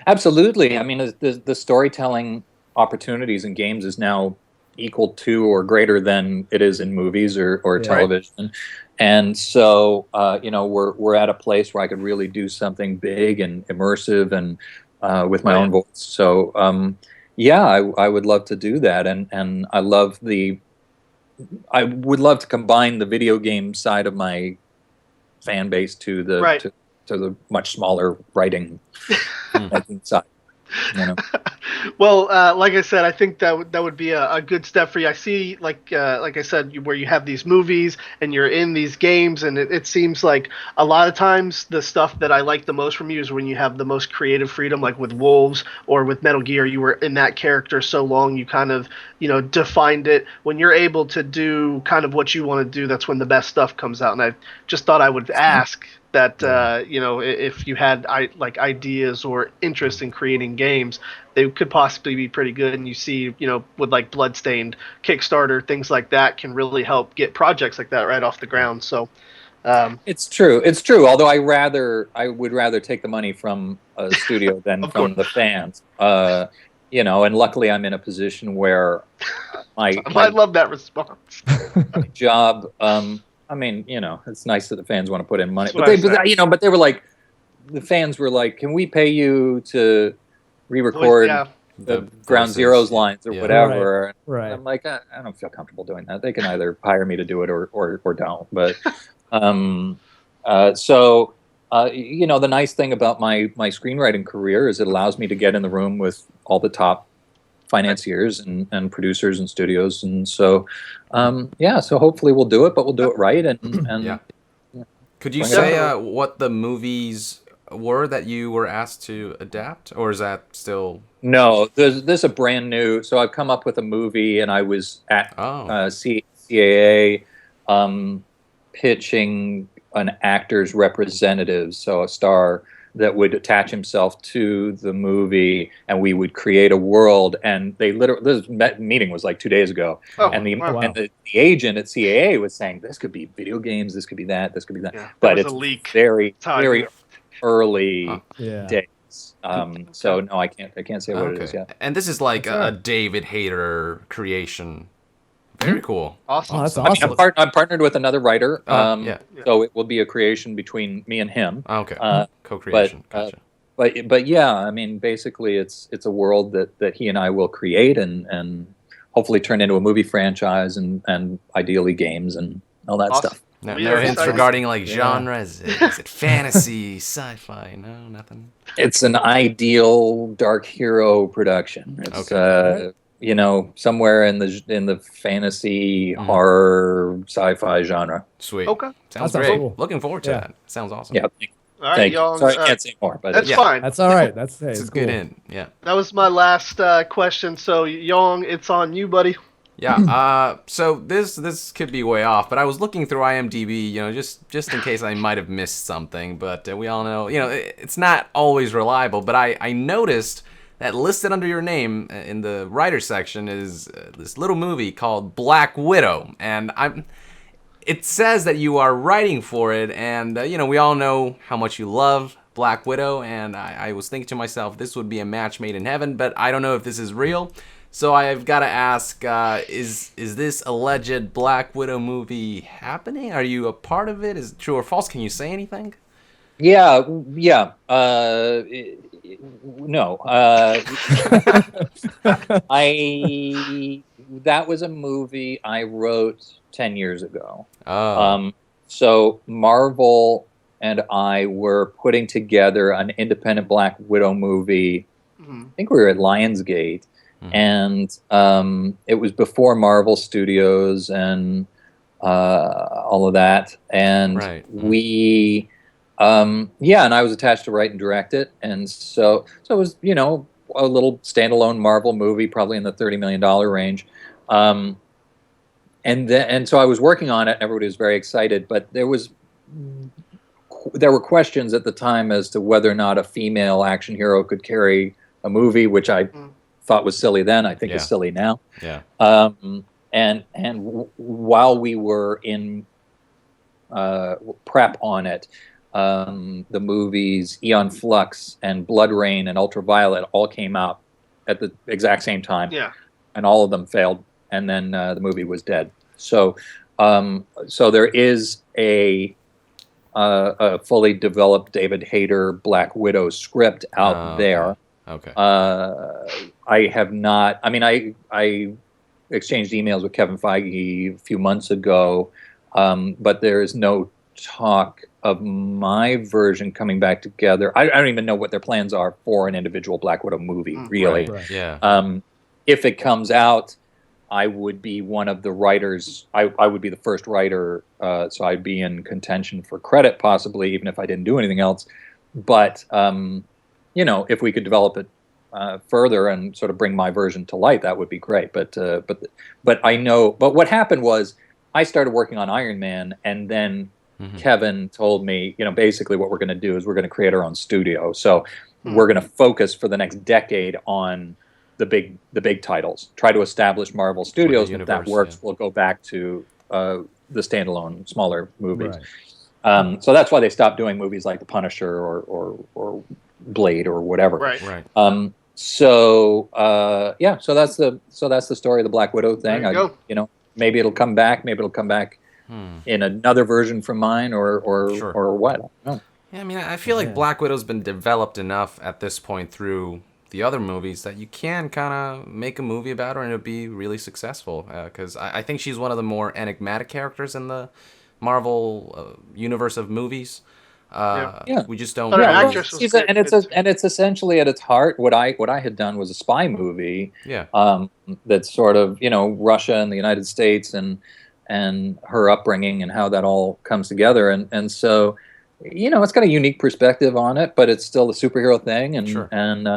Absolutely. I mean, the storytelling opportunities in games is now equal to or greater than it is in movies or Yeah. television. And so, we're at a place where I could really do something big and immersive and with my own voice. So, I would love to do that. And I would love to combine the video game side of my fan base to the to the much smaller writing side. Well, like I said, I think that would be a good step for you. I see, like I said, where you have these movies and you're in these games, and it seems like a lot of times the stuff that I like the most from you is when you have the most creative freedom, like with Wolves or with Metal Gear. You were in that character so long, you kind of defined it. When you're able to do kind of what you want to do, that's when the best stuff comes out. And I just thought I would ask that if you had ideas or interest in creating games, they could possibly be pretty good. And you see, with like Bloodstained, Kickstarter, things like that can really help get projects like that right off the ground. So it's true. Although I would rather take the money from a studio than from the fans. And luckily I'm in a position where I love that response. my job. It's nice that the fans want to put in money, but they were like, the fans were like, "Can we pay you to re-record the Ground Zeroes lines or whatever?" Right. I'm like, I don't feel comfortable doing that. They can either hire me to do it or don't. But the nice thing about my screenwriting career is it allows me to get in the room with all the top financiers and producers and studios, and so so hopefully we'll do it, but we'll do it right. And could you say what the movies were that you were asked to adapt, or is that still? No, there's a brand new. So I've come up with a movie, and I was at CAA pitching an actor's representative, so a star that would attach himself to the movie, and we would create a world. And they this meeting was like 2 days ago, and the agent at CAA was saying, this could be video games, this could be that, this could be that. Yeah, but it's a leak. very early days. So no, I can't say what it is yet. And this is like a David Hayter creation. Very cool. Awesome. Oh, that's awesome. I'm partnered with another writer. So it will be a creation between me and him. Okay. Co-creation. Gotcha. But yeah, basically it's a world that he and I will create and hopefully turn into a movie franchise and ideally games and all that stuff. No hints regarding genres. Is it fantasy, sci-fi? No, nothing. It's an ideal dark hero production. It's somewhere in the fantasy, horror, sci-fi genre. Sweet. Okay. Sounds great. Cool. Looking forward to that. Sounds awesome. Yeah. All right, y'all. Sorry, I can't say more. But that's fine. That's all right. It's a cool. good end. Yeah. That was my last question. So, Young, it's on you, buddy. Yeah. So this could be way off, but I was looking through IMDb, just in case I might have missed something. But we all know, it's not always reliable. But I noticed that listed under your name in the writer section is this little movie called Black Widow, and it says that you are writing for it, and we all know how much you love Black Widow, and I was thinking to myself, this would be a match made in heaven, but I don't know if this is real. So I've got to ask, is this alleged Black Widow movie happening? Are you a part of it? Is it true or false? Can you say anything? Yeah. No. That was a movie I wrote 10 years ago. So Marvel and I were putting together an independent Black Widow movie. I think we were at Lionsgate. And it was before Marvel Studios and all of that. And we, and I was attached to write and direct it. And so it was, a little standalone Marvel movie, probably in the $30 million range. And so I was working on it, and everybody was very excited. But there were questions at the time as to whether or not a female action hero could carry a movie, which I thought was silly then. I think is silly now. Yeah. And while we were in prep on it, the movies Aeon Flux and Blood Rain and Ultraviolet all came out at the exact same time. Yeah. And all of them failed. and then the movie was dead. So so there is a fully developed David Hayter Black Widow script out there. Okay. I have not. I mean, I exchanged emails with Kevin Feige a few months ago, but there is no talk of my version coming back together. I don't even know what their plans are for an individual Black Widow movie, really. Right. Yeah. If it comes out, I would be one of the writers. I would be the first writer, so I'd be in contention for credit, possibly, even if I didn't do anything else. But you know, if we could develop it further and sort of bring my version to light, that would be great. But I know. But what happened was, I started working on Iron Man, and then Kevin told me, you know, basically what we're going to do is we're going to create our own studio. So we're going to focus for the next decade on the big titles. Try to establish Marvel Studios. And if that works, we'll go back to the standalone smaller movies. Right. So that's why they stopped doing movies like The Punisher or Blade or whatever. Right. So that's the story of the Black Widow thing. You know, maybe it'll come back. Maybe it'll come back in another version from mine, or what. I don't know. Yeah, I mean, I feel like Black Widow's been developed enough at this point through the other movies that you can kind of make a movie about her and it'll be really successful. Because I think she's one of the more enigmatic characters in the Marvel universe of movies. We just don't. And it's essentially at its heart what I had done was a spy movie. Yeah. That's sort of, you know, Russia and the United States and her upbringing and how that all comes together, and so, you know, it's got a unique perspective on it, but it's still a superhero thing, and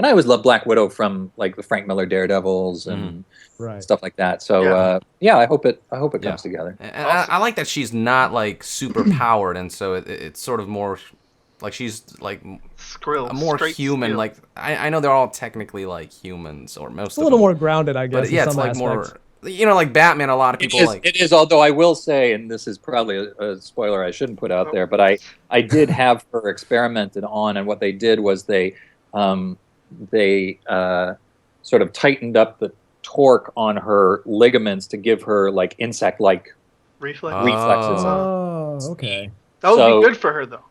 I always loved Black Widow from like the Frank Miller Daredevils and stuff like that. So I hope it comes together. And I like that she's not like super powered, and so it's sort of more like she's like more human. Skrill. Like I know they're all technically like humans, or most. It's a little more grounded, I guess. But yeah, it's like more. You know, like Batman. A lot of people it is. Although I will say, and this is probably a spoiler I shouldn't put out there, but I did have her experimented on, and what they did was they sort of tightened up the torque on her ligaments to give her like insect-like reflexes. Oh, okay. That would be good for her, though.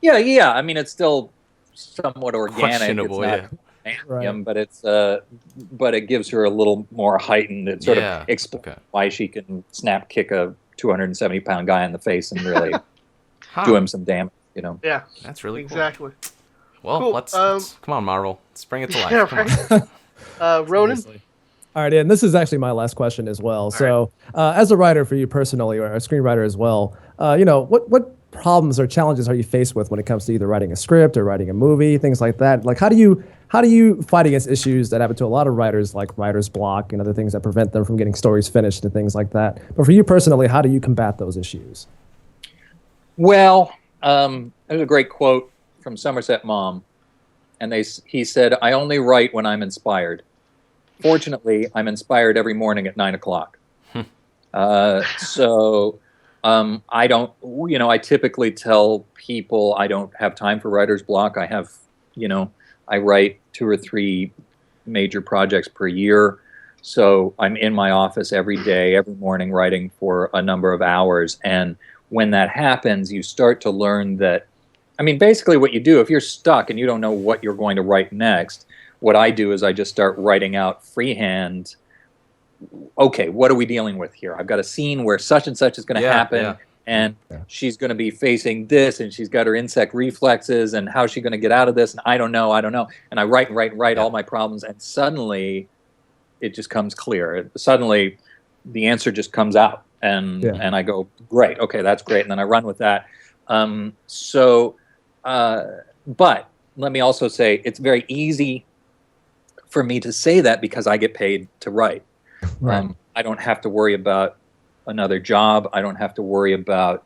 Yeah. I mean, it's still somewhat organic. Questionable, it's not but it gives her a little more heightened. It sort of explains why she can snap kick a 270-pound guy in the face and really do him some damage. You know. Yeah, that's really cool. Exactly. Well, let's come on, Marvel. Let's bring it to life. Yeah, right. Ronin? All right, and this is actually my last question as well. As a writer for you personally, or a screenwriter as well, you know, what problems or challenges are you faced with when it comes to either writing a script or writing a movie, things like that? Like, how do you fight against issues that happen to a lot of writers, like writer's block and other things that prevent them from getting stories finished and things like that? But for you personally, how do you combat those issues? Well, there's a great quote from Somerset Maugham, and he said, "I only write when I'm inspired. Fortunately, I'm inspired every morning at 9 o'clock." I don't, you know, I typically tell people I don't have time for writer's block. I have, you know, I write 2 or 3 major projects per year. So I'm in my office every day, every morning, writing for a number of hours. And when that happens, you start to learn that, I mean, basically what you do, if you're stuck and you don't know what you're going to write next, what I do is I just start writing out freehand. Okay, what are we dealing with here? I've got a scene where such and such is going to happen, and she's going to be facing this, and she's got her insect reflexes, and how's she going to get out of this? And I don't know. And I write all my problems, and suddenly it just comes clear. Suddenly the answer just comes out, and I go, great, okay, that's great, and then I run with that. But let me also say, it's very easy for me to say that because I get paid to write. Right. I don't have to worry about another job. I don't have to worry about,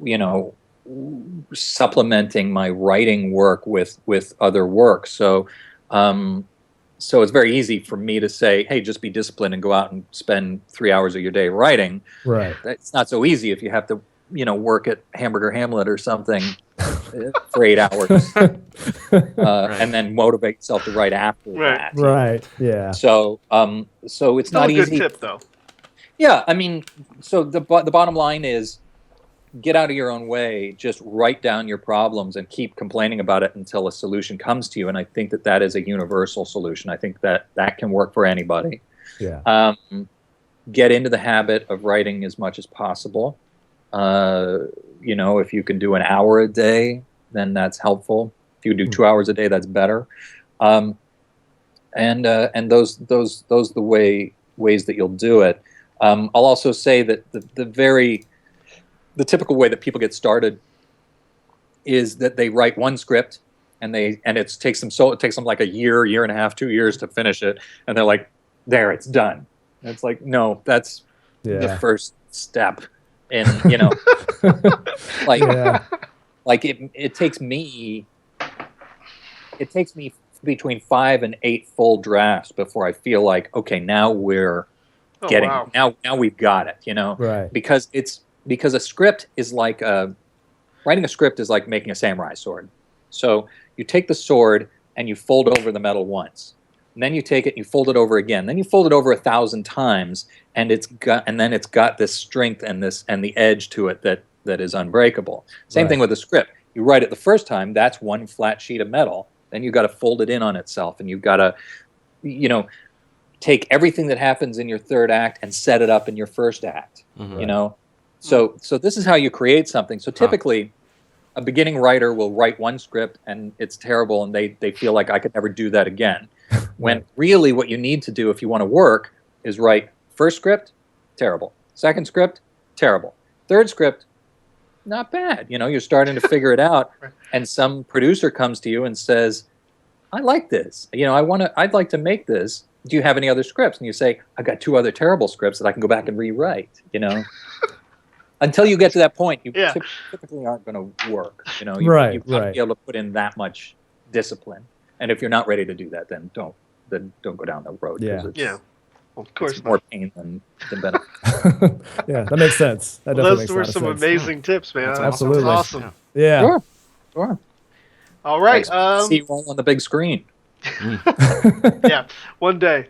you know, supplementing my writing work with other work. So it's very easy for me to say, hey, just be disciplined and go out and spend 3 hours of your day writing. Right. It's not so easy if you have to work at Hamburger Hamlet or something for 8 hours, and then motivate yourself to write after that. Right. Yeah. So it's Still not a good easy. tip, though. Yeah, I mean, so the bottom line is, get out of your own way. Just write down your problems and keep complaining about it until a solution comes to you. And I think that is a universal solution. I think that can work for anybody. Yeah. Get into the habit of writing as much as possible. If you can do an hour a day, then that's helpful. If you do 2 hours a day, that's better. And those the ways that you'll do it. I'll also say that the typical way that people get started is that they write one script and it takes them like a year and a half, 2 years to finish it, and they're like, there, it's done. And it's like, no, that's the first step. And it takes me between 5 and 8 full drafts before I feel like, okay, now we're getting now we've got it, Right. because a script is like writing a script is like making a samurai sword. So you take the sword and you fold over the metal once, and then you take it and you fold it over again, then you fold it over 1,000 times, and then it's got this strength and the edge to it that is unbreakable. Same thing with a script. You write it the first time, that's one flat sheet of metal. Then you've got to fold it in on itself, and you've got to take everything that happens in your third act and set it up in your first act. So this is how you create something. So typically, a beginning writer will write one script and it's terrible, and they feel like, I could never do that again. When really what you need to do if you want to work is write first script, terrible. Second script, terrible. Third script, not bad. You're starting to figure it out, and some producer comes to you and says, I like this. I'd like to make this. Do you have any other scripts? And you say, I've got 2 other terrible scripts that I can go back and rewrite. Until you get to that point, you typically aren't going to work. You've got to be able to put in that much discipline. And if you're not ready to do that, then don't go down that road. Well, of course, it's more pain than benefit. Yeah, that makes sense. Those were some amazing tips, man. Absolutely. That's awesome. Yeah. Sure. All right. See you all on the big screen. Yeah, one day.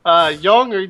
Young, are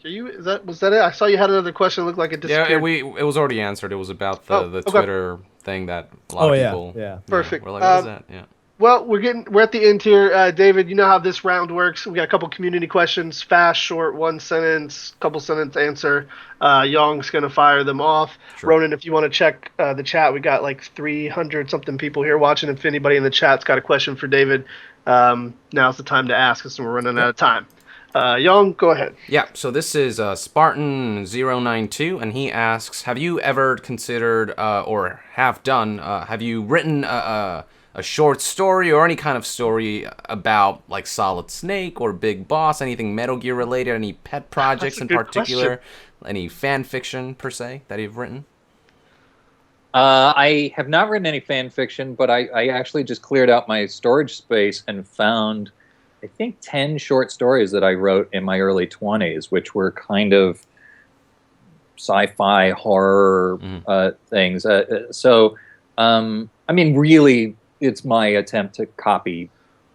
you? Was that it? I saw you had another question. It looked like it disappeared. Yeah, it was already answered. It was about the Twitter thing that a lot of people. Yeah. Perfect. We're like, what is that? Yeah. Well, we're at the end here, David. You know how this round works. We got a couple community questions, fast, short, one sentence, couple sentence answer. Young's gonna fire them off. Sure. Ronin, if you want to check the chat, we got like 300 something people here watching. If anybody in the chat's got a question for David, now's the time to ask us, and we're running out of time. Young, go ahead. Yeah, so this is Spartan092, and he asks, have you ever considered or have you written a short story or any kind of story about like Solid Snake or Big Boss, anything Metal Gear related, any pet projects in particular, any fan fiction per se that you've written? I have not written any fan fiction, but I actually just cleared out my storage space and found, I think, 10 short stories that I wrote in my early 20s, which were kind of sci-fi horror things. I mean, really, it's my attempt to copy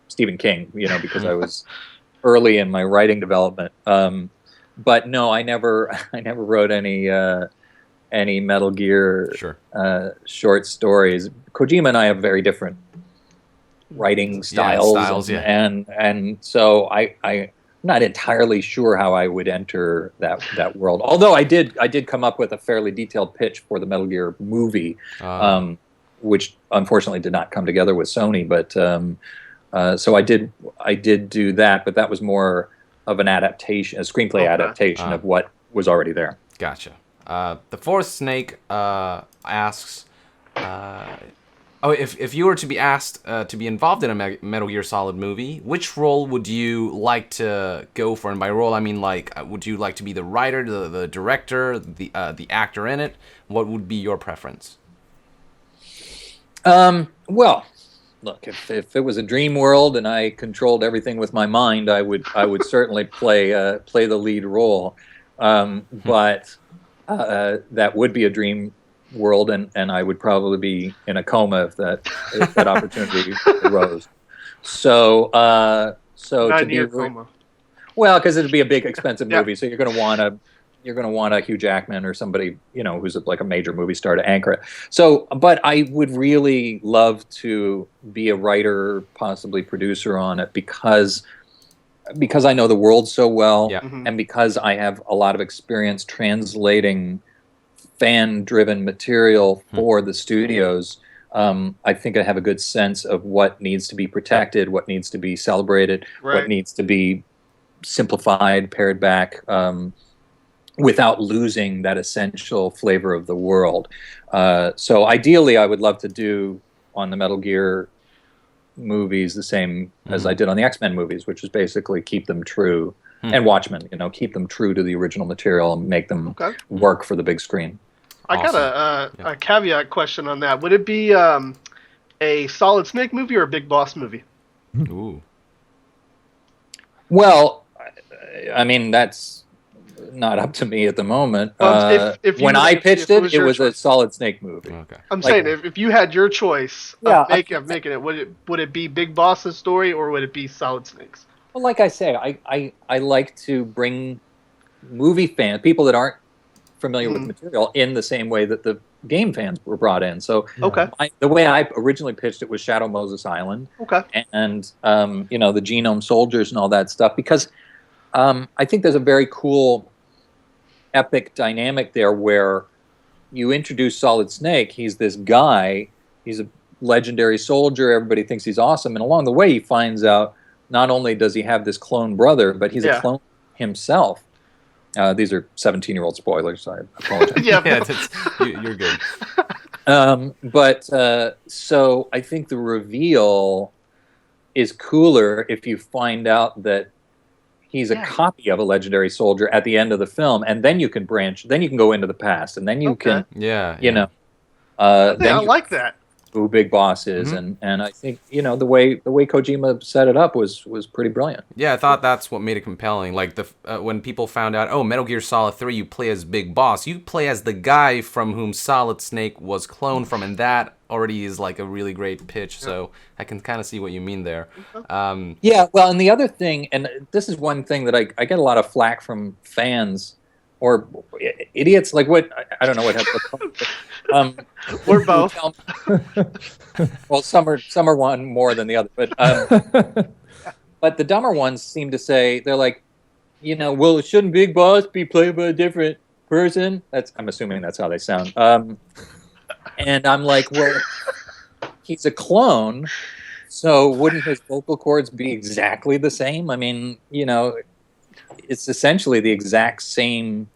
Stephen King, because I was early in my writing development. But no, I never wrote any Metal Gear short stories. Kojima and I have very different writing styles, and so I'm not entirely sure how I would enter that world. Although I did come up with a fairly detailed pitch for the Metal Gear movie, which unfortunately did not come together with Sony. But so I did do that, but that was more of an adaptation, a screenplay adaptation of what was already there. Gotcha. The fourth snake asks, if you were to be asked to be involved in a Metal Gear Solid movie, which role would you like to go for? And by role, I mean would you like to be the writer, the director, the actor in it? What would be your preference? Well, look, if it was a dream world and I controlled everything with my mind, I would certainly play the lead role. But that would be a dream world, and I would probably be in a coma if that opportunity arose. So Not to in be your coma. well, because it'd be a big expensive Yeah. movie, so you're going to want a Hugh Jackman or somebody, who's like a major movie star to anchor it. So, but I would really love to be a writer, possibly producer on it, because I know the world so well, Yeah. Mhm. and because I have a lot of experience translating fan-driven material for the studios. I think I have a good sense of what needs to be protected, what needs to be celebrated, what Right. needs to be simplified, pared back, without losing that essential flavor of the world. So ideally, I would love to do on the Metal Gear movies the same as I did on the X-Men movies, which is basically keep them true, and Watchmen, keep them true to the original material and make them Okay. work for the big screen. I got Awesome. a caveat question on that. Would it be a Solid Snake movie or a Big Boss movie? Ooh. Well, I mean, that's not up to me at the moment. If you when I pitched if it your was a choice. Solid Snake movie. Okay. I'm Like- saying if you had your choice Yeah, of making it, would it be Big Boss's story or would it be Solid Snake's? Well, like I say, I like to bring movie fans, people that aren't familiar with material, in the same way that the game fans were brought in. So Okay. the way I originally pitched it was Shadow Moses Island, Okay. and the Genome Soldiers and all that stuff, because I think there's a very cool epic dynamic there where you introduce Solid Snake. He's this guy, he's a legendary soldier, everybody thinks he's awesome, and along the way he finds out not only does he have this clone brother, but he's a clone himself. These are 17-year-old spoilers, so I apologize. Yeah. You're good. So I think the reveal is cooler if you find out that he's a copy of a legendary soldier at the end of the film, and then you can then you can go into the past, and then you can, I like that. Who Big Boss is, and I think the way Kojima set it up was pretty brilliant. Yeah, I thought that's what made it compelling. Like when people found out, oh, Metal Gear Solid 3, you play as Big Boss. You play as the guy from whom Solid Snake was cloned from, and that already is like a really great pitch. So I can kind of see what you mean there. Yeah, well, and the other thing, and this is one thing that I get a lot of flack from fans or idiots, like what I don't know what happened. We're both. Well, some are one more than the other, but the dumber ones seem to say, they're like, well, shouldn't Big Boss be played by a different person? I'm assuming that's how they sound. And I'm like, well, he's a clone, so wouldn't his vocal cords be exactly the same? I mean, it's essentially the exact same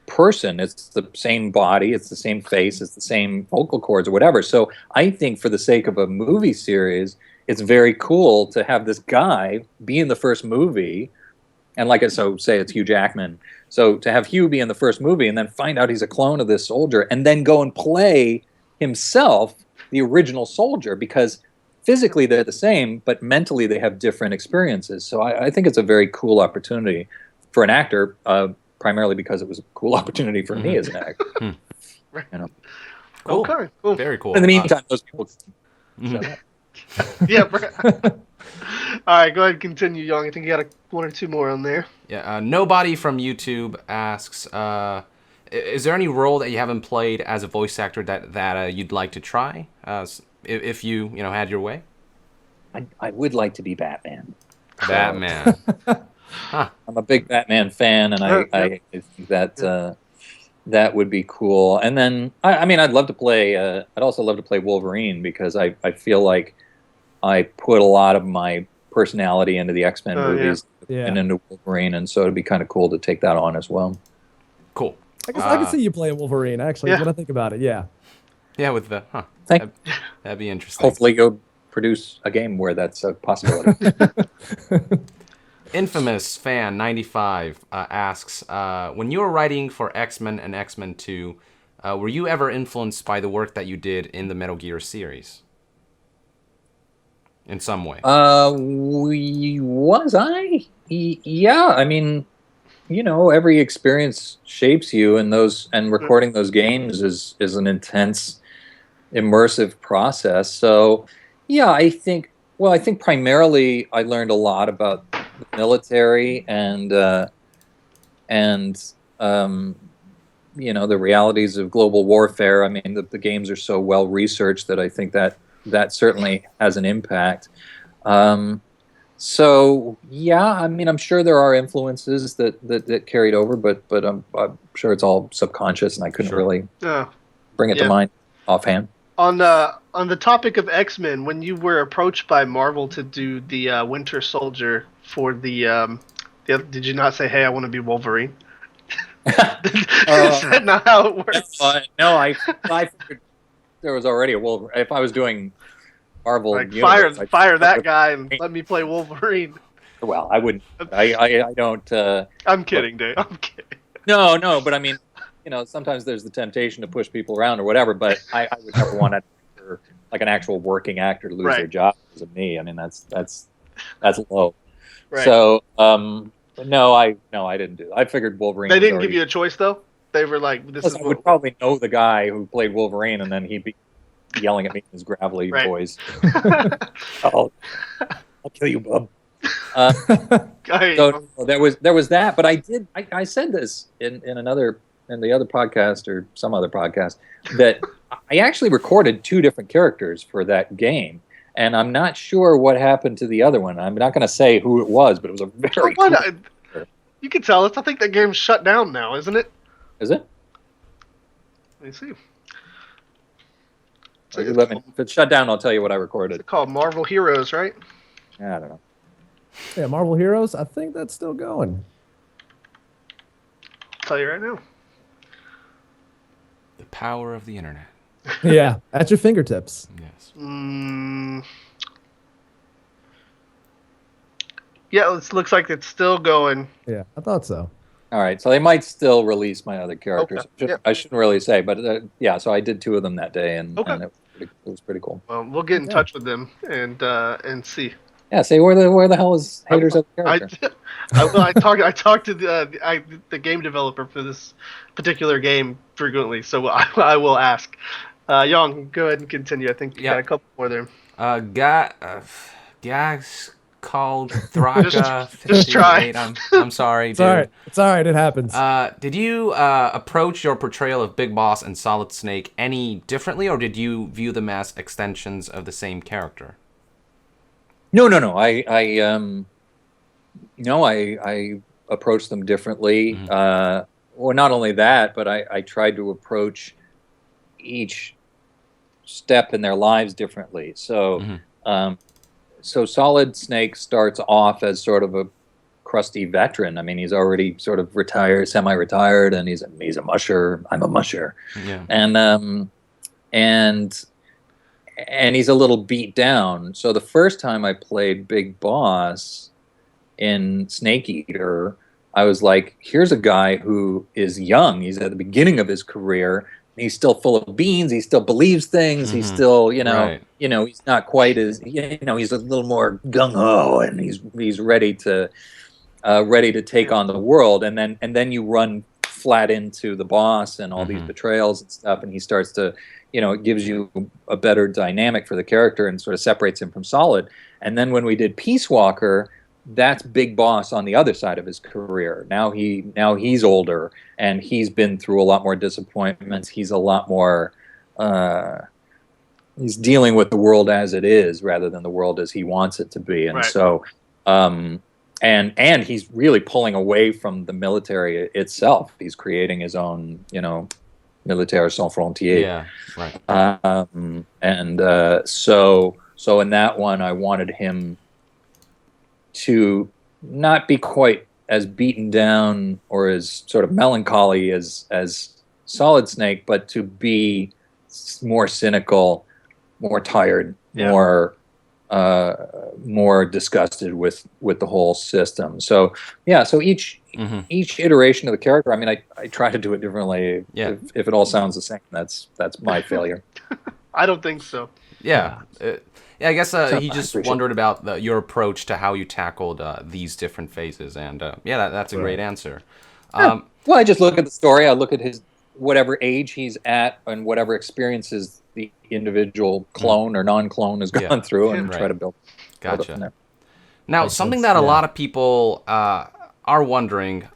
person. It's the same body, it's the same face, it's the same vocal cords or whatever. So I think for the sake of a movie series, it's very cool to have this guy be in the first movie, and say it's Hugh Jackman. So to have Hugh be in the first movie and then find out he's a clone of this soldier, and then go and play himself, the original soldier, because physically they're the same, but mentally they have different experiences. So I think it's a very cool opportunity for an actor, primarily because it was a cool opportunity for me as an actor. Cool. Okay, cool. Very cool. In the meantime, those people shut up. Yeah. All right, go ahead and continue, Young. I think you got one or two more on there. Yeah. Nobody from YouTube asks, is there any role that you haven't played as a voice actor that you'd like to try? If you had your way? I would like to be Batman. Batman. I'm a big Batman fan, and I think that that would be cool. And then, I mean, I'd love to play. I'd also love to play Wolverine, because I feel like I put a lot of my personality into the X-Men movies and into Wolverine, and so it'd be kind of cool to take that on as well. Cool. I can see you playing Wolverine, actually, when I think about it, yeah. Yeah, with the, that'd be interesting. Hopefully you'll produce a game where that's a possibility. Infamous Fan 95 asks, when you were writing for X-Men and X-Men 2, were you ever influenced by the work that you did in the Metal Gear series? In some way? Was I? Yeah, I mean, every experience shapes you, and recording those games is an intense, immersive process. So, yeah, I think primarily I learned a lot about the military and the realities of global warfare. I mean, the games are so well researched that I think that certainly has an impact. So yeah, I mean, I'm sure there are influences that carried over, but I'm sure it's all subconscious, and I couldn't really bring it to mind offhand. On the topic of X-Men, when you were approached by Marvel to do the Winter Soldier for the did you not say, "Hey, I want to be Wolverine"? Is that not how it works? No, I figured there was already a Wolverine. If I was doing Marvel, Like universe, fire that guy and let me play Wolverine. Well, I wouldn't. I don't. I'm kidding, Dave. I'm kidding. No, but I mean, sometimes there's the temptation to push people around or whatever. But I would never want like an actual working actor to lose their job because of me. I mean, that's low. Right. So, no, I didn't do that. I figured Wolverine. They didn't give you a choice, though. They were like, "This is." I would probably know the guy who played Wolverine, and then he'd be yelling at me in his gravelly voice. I'll kill you, bub. So there was that, but I said this in the other podcast or some other podcast that I actually recorded 2 different characters for that game, and I'm not sure what happened to the other one. I'm not going to say who it was, but it was a very cool you can tell us. I think that game's shut down now, isn't it? Is it? Let me see. If it's shut down, I'll tell you what I recorded. It's called Marvel Heroes, right? I don't know. Yeah, Marvel Heroes. I think that's still going. I'll tell you right now. The power of the internet. Yeah, at your fingertips. Yes. Yeah, it looks like it's still going. Yeah, I thought so. All right, so they might still release my other characters. Okay. I shouldn't really say, but so I did 2 of them that day, and it was pretty cool. Well, we'll get in touch with them and see. Yeah, say where the hell is Hayter's other character? I talk to the game developer for this particular game frequently, so I will ask. Young, go ahead and continue. I think you got a couple more there. Guys called Thraka. Just try. I'm sorry, dude. It's all right. It happens. Did you approach your portrayal of Big Boss and Solid Snake any differently, or did you view them as extensions of the same character? No. I approached them differently. Mm-hmm. Well, not only that, but I tried to approach each step in their lives differently. So, so Solid Snake starts off as sort of a crusty veteran. I mean, he's already sort of retired, semi-retired, and he's a musher. I'm a musher, and he's a little beat down. So the first time I played Big Boss in Snake Eater, I was like, here's a guy who is young. He's at the beginning of his career. He's still full of beans. He still believes things. He's still, he's not quite as, he's a little more gung ho, and he's ready to take on the world. And then you run flat into the boss and all these betrayals and stuff, and he starts to, it gives you a better dynamic for the character and sort of separates him from Solid. And then when we did Peace Walker, that's Big Boss on the other side of his career. Now he's older, and he's been through a lot more disappointments. He's a lot more he's dealing with the world as it is rather than the world as he wants it to be. And so and he's really pulling away from the military itself. He's creating his own, Militaire Sans Frontières. Yeah, right. So in that one, I wanted him to not be quite as beaten down or as sort of melancholy as Solid Snake, but to be more cynical, more tired, more disgusted with the whole system. So each iteration of the character, I mean, I try to do it differently. If it all sounds the same, that's my failure. I don't think so. Yeah. Yeah, I guess So he I just appreciate wondered about your approach to how you tackled these different phases, and that's a great answer. Well, I just look at the story. I look at his whatever age he's at and whatever experiences the individual clone or non-clone has gone through, and try to build it from Gotcha. there. Now, Makes something sense, that a yeah. lot of people are wondering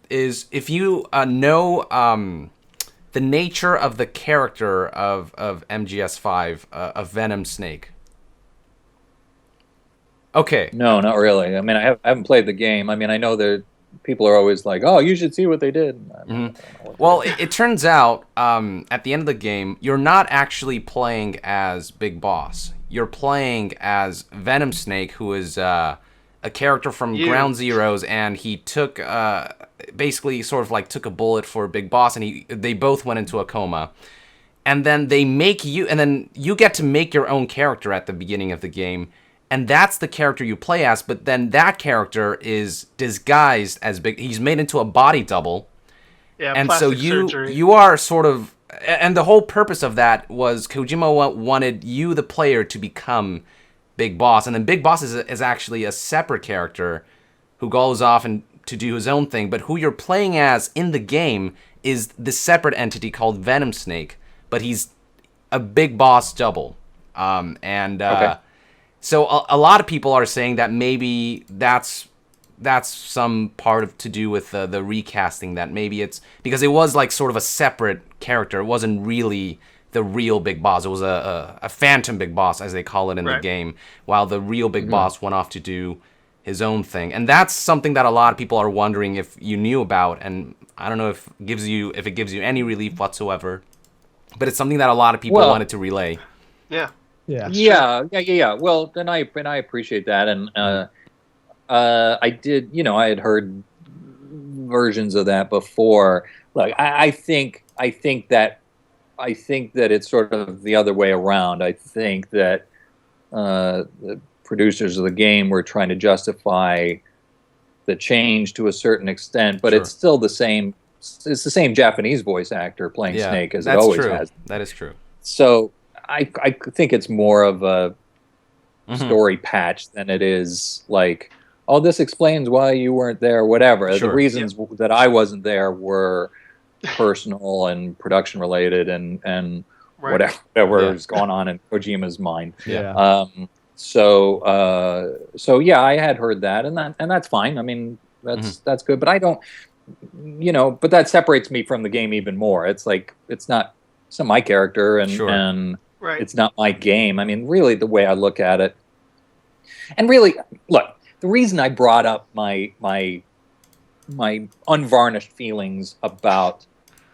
is if you know the nature of the character of MGS5, of Venom Snake. Okay. No, not really. I mean, I haven't played the game. I mean, I know that people are always like, "Oh, you should see what they did." Well, it turns out at the end of the game, you're not actually playing as Big Boss. You're playing as Venom Snake, who is a character from Ground Zeroes, and he took basically sort of like took a bullet for Big Boss, and they both went into a coma. And then they make you, and then you get to make your own character at the beginning of the game. And that's the character you play as, but then that character is disguised as Big. He's made into a body double. Yeah, and so plastic surgery. you are sort of, and the whole purpose of that was Kojima wanted you, the player, to become Big Boss, and then Big Boss is actually a separate character who goes off and to do his own thing. But who you're playing as in the game is the separate entity called Venom Snake, but he's a Big Boss double, Okay. So a lot of people are saying that maybe that's some part of to do with the recasting, that maybe it's because it was like sort of a separate character. It wasn't really the real Big Boss. It was a phantom Big Boss, as they call it in the game, while the real Big Boss went off to do his own thing. And that's something that a lot of people are wondering if you knew about, and I don't know if it gives you any relief whatsoever, but it's something that a lot of people wanted to relay. Yeah. Yeah. Well, then I appreciate that, and I did. I had heard versions of that before. Look, I think that it's sort of the other way around. I think that the producers of the game were trying to justify the change to a certain extent, but it's still the same. It's the same Japanese voice actor playing Snake as it always has. That is true. So I think it's more of a story patch than it is like, oh, this explains why you weren't there, whatever. Sure. The reasons that I wasn't there were personal and production related and whatever is going on in Kojima's mind. Yeah. So yeah, I had heard that, and that's fine. I mean, that's good, but I don't, but that separates me from the game even more. It's like it's not my character, and it's not my game. I mean, really, the way I look at it, and really, look, the reason I brought up my unvarnished feelings about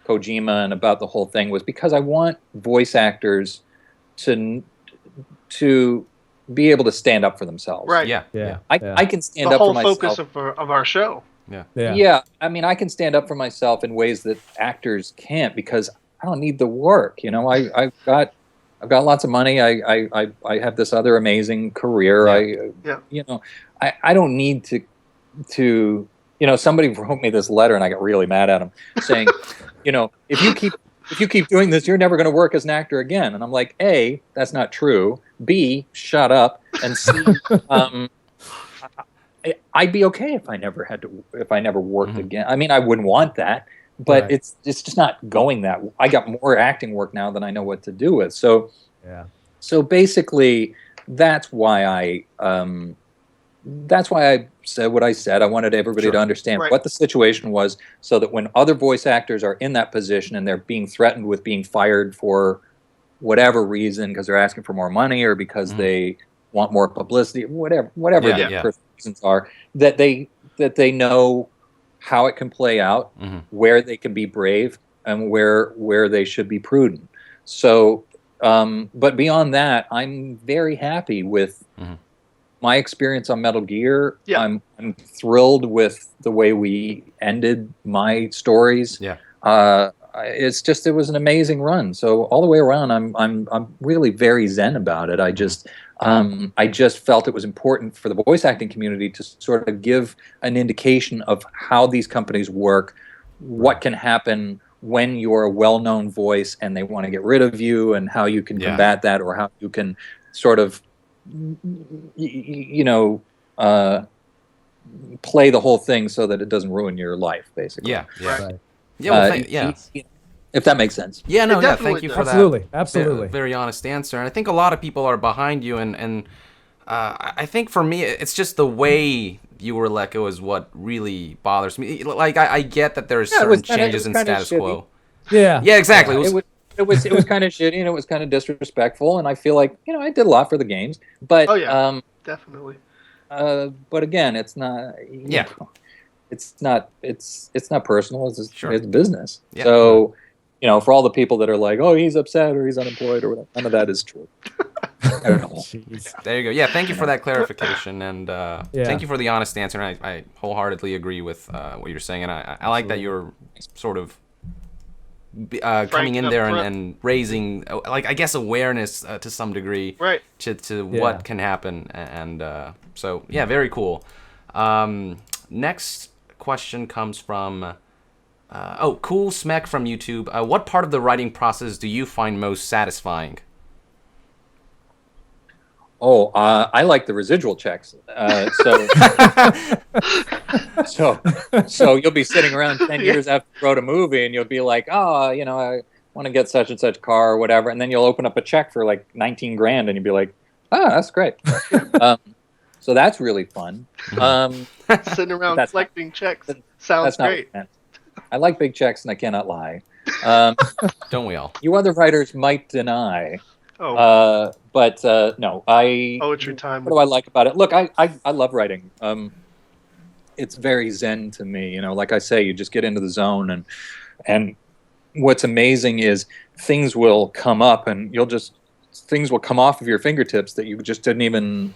Kojima and about the whole thing was because I want voice actors to be able to stand up for themselves. Right. Yeah. I can stand The up whole for myself. focus of our show. Yeah. I mean, I can stand up for myself in ways that actors can't because I don't need the work. I've got lots of money. I have this other amazing career. I don't need to somebody wrote me this letter and I got really mad at him saying, if you keep doing this, you're never going to work as an actor again. And I'm like, A, that's not true. B, shut up. And C, I'd be okay if I never worked again. I mean, I wouldn't want that, but it's just not going that. I got more acting work now than I know what to do with. So basically, that's why I said what I said. I wanted everybody to understand what the situation was, so that when other voice actors are in that position and they're being threatened with being fired for whatever reason, because they're asking for more money or because they want more publicity, whatever the reasons are, that they know how it can play out, where they can be brave, and where they should be prudent. So, but beyond that, I'm very happy with my experience on Metal Gear. I'm thrilled with the way we ended my stories. It was an amazing run. So all the way around, I'm really very zen about it. I just felt it was important for the voice acting community to sort of give an indication of how these companies work, what can happen when you're a well-known voice and they want to get rid of you, and how you can combat that, or how you can sort of, play the whole thing so that it doesn't ruin your life, basically. Yeah. Right. Yeah. If that makes sense. Yeah, no, It yeah. definitely Thank you does. for that. Absolutely. Very honest answer. And I think a lot of people are behind you, and I think for me, it's just the way you were let go is what really bothers me. Like, I get that there's certain changes in status quo. Yeah. Yeah, exactly. It was kind of shitty, and it was kind of disrespectful, and I feel like, I did a lot for the games, but definitely. But again, it's not. It's not personal. It's business. Yeah. So, for all the people that are like, oh, he's upset or he's unemployed or whatever, none of that is true. I don't know. There you go. Yeah, thank you for that clarification, and thank you for the honest answer. And I wholeheartedly agree with what you're saying, and I like that you're sort of coming in there and raising, like, I guess, awareness to some degree, right, to what can happen, and so yeah, very cool. Next question comes from Cool Smek from YouTube. What part of the writing process do you find most satisfying? I like the residual checks. So you'll be sitting around 10 years after you wrote a movie, and you'll be like, I want to get such and such car or whatever, and then you'll open up a check for like 19 grand, and you'll be like, that's great. So that's really fun. Sitting around collecting checks sounds great. I like big checks, and I cannot lie. Don't we all? You other writers might deny. But no, poetry time. What do I like about it? Look, I love writing. It's very zen to me. Like I say, you just get into the zone, and what's amazing is things will come up, and things will come off of your fingertips that you just didn't even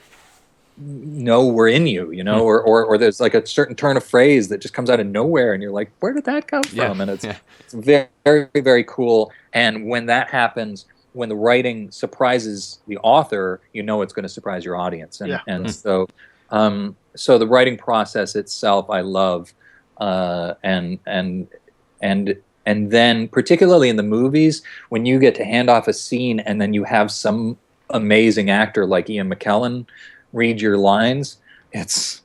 know were in you, or there's like a certain turn of phrase that just comes out of nowhere, and you're like, where did that come from? And it's very, very, very cool. And when that happens, when the writing surprises the author, it's going to surprise your audience. And so the writing process itself, I love, and then particularly in the movies, when you get to hand off a scene and then you have some amazing actor like Ian McKellen read your lines, it's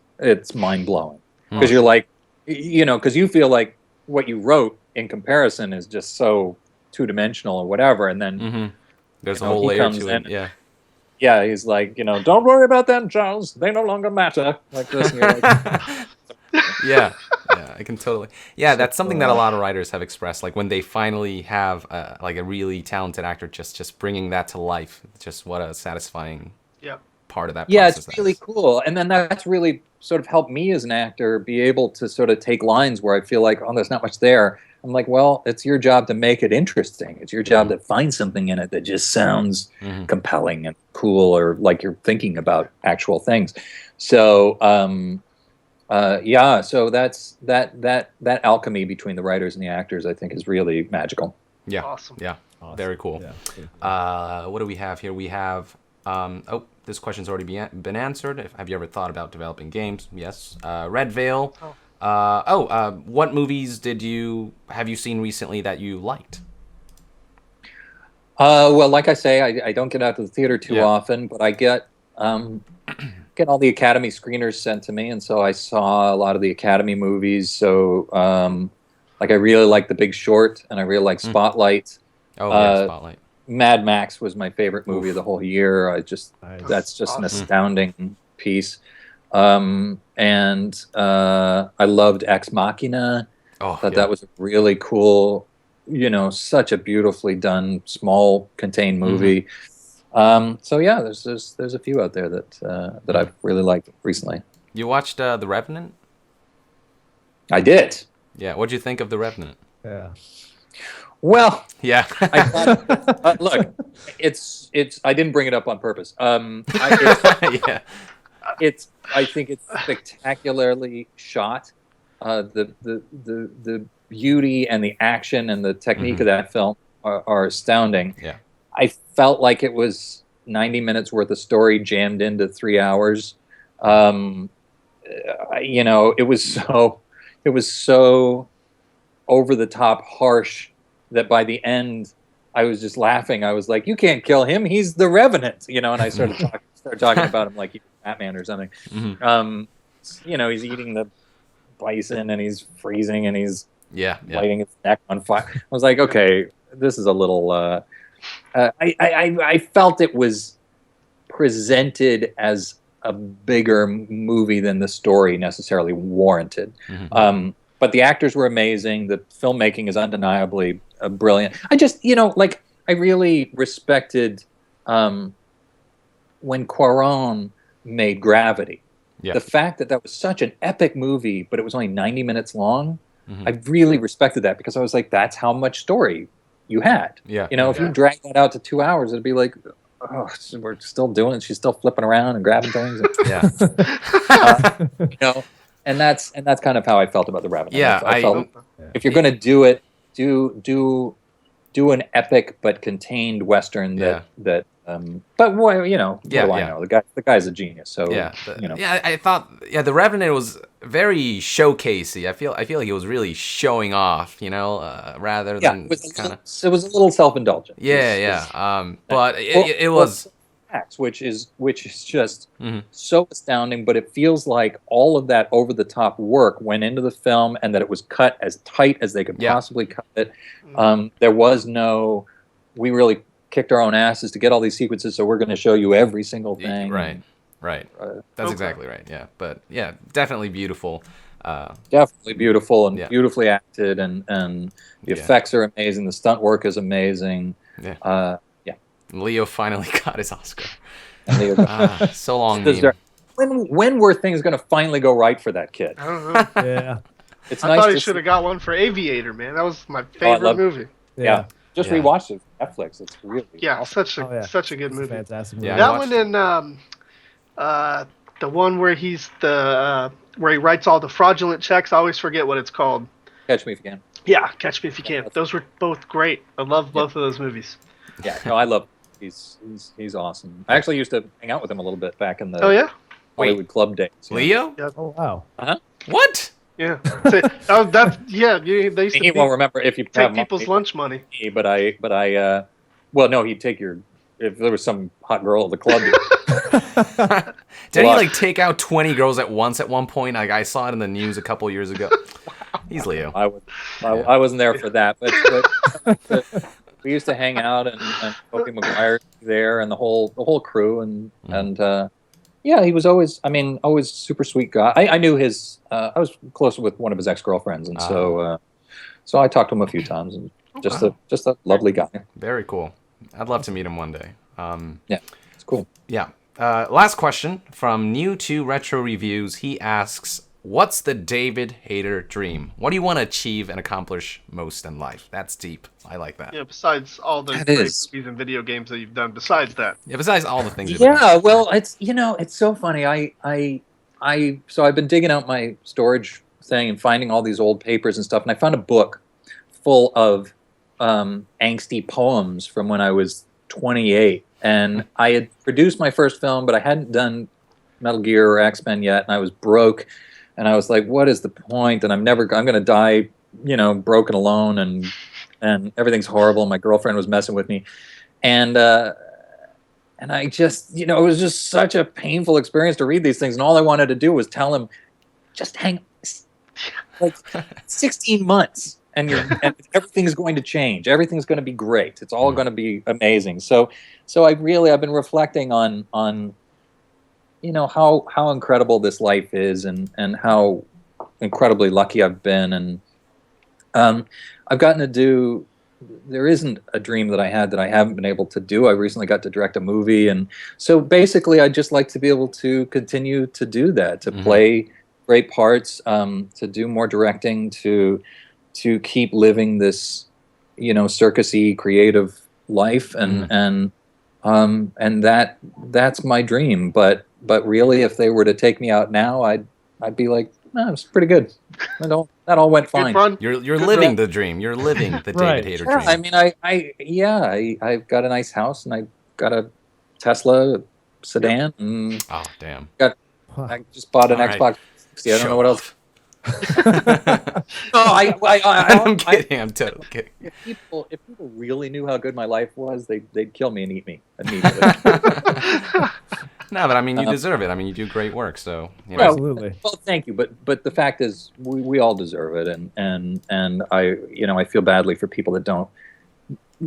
mind blowing, because you're like, because you feel like what you wrote in comparison is just so two-dimensional or whatever, and then there's a whole layer to it. Yeah, he's like, don't worry about them, Charles. They no longer matter. Like this. And you're like, yeah, I can totally. Yeah, that's something that a lot of writers have expressed. Like when they finally have like a really talented actor just bringing that to life. Just what a satisfying part of that process. Yeah, it's really cool. And then that's really sort of helped me as an actor be able to sort of take lines where I feel like, there's not much there. I'm like, well, it's your job to make it interesting. It's your job to find something in it that just sounds compelling and cool, or like you're thinking about actual things. So, so that's that alchemy between the writers and the actors, I think, is really magical. Yeah. Awesome. Yeah. Awesome. Very cool. Yeah. What do we have here? We have, this question's already been answered. Have you ever thought about developing games? Yes. Red Veil. What movies have you seen recently that you liked? Well, like I say, I don't get out to the theater too often, but I get all the Academy screeners sent to me, and so I saw a lot of the Academy movies. So, like, I really like The Big Short, and I really like Spotlight. Spotlight. Mad Max was my favorite movie of the whole year. That's just an astounding piece. And I loved Ex Machina. That was a really cool, such a beautifully done, small, contained movie. So yeah, there's a few out there that I've really liked recently. You watched The Revenant? I did. Yeah. What'd you think of The Revenant? Yeah. Well, yeah. I thought, look, it's. I didn't bring it up on purpose. I think it's spectacularly shot. The beauty and the action and the technique of that film are astounding. Yeah. I felt like it was 90 minutes worth of story jammed into 3 hours. It was so over the top harsh that by the end I was just laughing. I was like, "You can't kill him. He's the Revenant," and I started talking about him like he's Batman or something. Mm-hmm. He's eating the bison and he's freezing and he's Yeah. lighting his neck on fire. I was like, okay, this is a little. I felt it was presented as a bigger movie than the story necessarily warranted. Mm-hmm. But the actors were amazing. The filmmaking is undeniably brilliant. I just, I really respected when Quaron made Gravity. Yeah. The fact that was such an epic movie, but it was only 90 minutes long. Mm-hmm. I really respected that because I was like, that's how much story you had. Yeah. If you drag that out to 2 hours, it'd be like, oh, we're still doing it. She's still flipping around and grabbing things. Yeah. And that's kind of how I felt about The Revenant. Yeah, I felt if you're going to do it, do an epic but contained Western that. But boy, what do I know? The guy's a genius. So I thought The Revenant was very showcasey. I feel like he was really showing off, rather than kind of. It was a little self-indulgent. But it was. Which is just so astounding, but it feels like all of that over-the-top work went into the film, and that it was cut as tight as they could possibly cut it. There was no, we really kicked our own asses to get all these sequences, so we're going to show you every single thing. Right. That's exactly right. Yeah, but definitely beautiful. Definitely beautiful and beautifully acted, and the effects are amazing. The stunt work is amazing. Yeah. Leo finally got his Oscar. And Leo so long. When were things going to finally go right for that kid? I don't know. Yeah. It's I nice thought he should have got one for Aviator, man. That was my favorite movie. Yeah. Just rewatched it on Netflix. It's really awesome. such a good movie. Fantastic movie. Yeah, that one and the one where he's where he writes all the fraudulent checks. I always forget what it's called. Catch Me If You Can. Yeah, Catch Me If You Can. Those were both great. I love both of those movies. Yeah, no, I love him. He's awesome. I actually used to hang out with him a little bit back in the Hollywood Club days. Leo? Yeah. Oh wow. What? Yeah. They used to He won't remember if you take people's lunch money. But I well, no, he'd take if there was some hot girl at the club. Did he take out 20 girls at once at one point? I saw it in the news a couple years ago. He's Leo. I wasn't there for that, but we used to hang out and Opie McGuire there and the whole crew and he was always super sweet guy. I knew his I was close with one of his ex-girlfriends, and so I talked to him a few times, and just a lovely guy. Very cool. I'd love to meet him one day. It's cool. Yeah. Last question from New to Retro Reviews. He asks, what's the David Hayter dream? What do you want to achieve and accomplish most in life? That's deep. I like that. Yeah, besides all the great movies and video games that you've done, besides that. Yeah, besides all the things you've done. Well, it's so funny. So I've been digging out my storage thing and finding all these old papers and stuff, and I found a book full of angsty poems from when I was 28. And I had produced my first film, but I hadn't done Metal Gear or X-Men yet, and I was broke. And I was like, what is the point? And I'm going to die, broken alone, and everything's horrible. And my girlfriend was messing with me. And I just, it was just such a painful experience to read these things. And all I wanted to do was tell him, just hang 16 months. And everything's going to change. Everything's going to be great. It's all going to be amazing. So I've been reflecting on how incredible this life is, and how incredibly lucky I've been, and I've gotten to do. There isn't a dream that I had that I haven't been able to do. I recently got to direct a movie, and so basically, I'd just like to be able to continue to do that, to play great parts, to do more directing, to keep living this, circusy creative life, and that's my dream. But really, if they were to take me out now, I'd be like, no, it's pretty good. That all went fine. You're living the dream. You're living the David Hayter dream. I mean, I've got a nice house, and I got a Tesla sedan. And oh damn! I just bought an Xbox 360. I don't know what else. I'm kidding. I'm totally kidding. If people really knew how good my life was, they'd kill me and eat me immediately. No, but I mean, you deserve it. I mean, you do great work, so you know. Absolutely. Well, thank you, but the fact is, we all deserve it, and I feel badly for people that don't,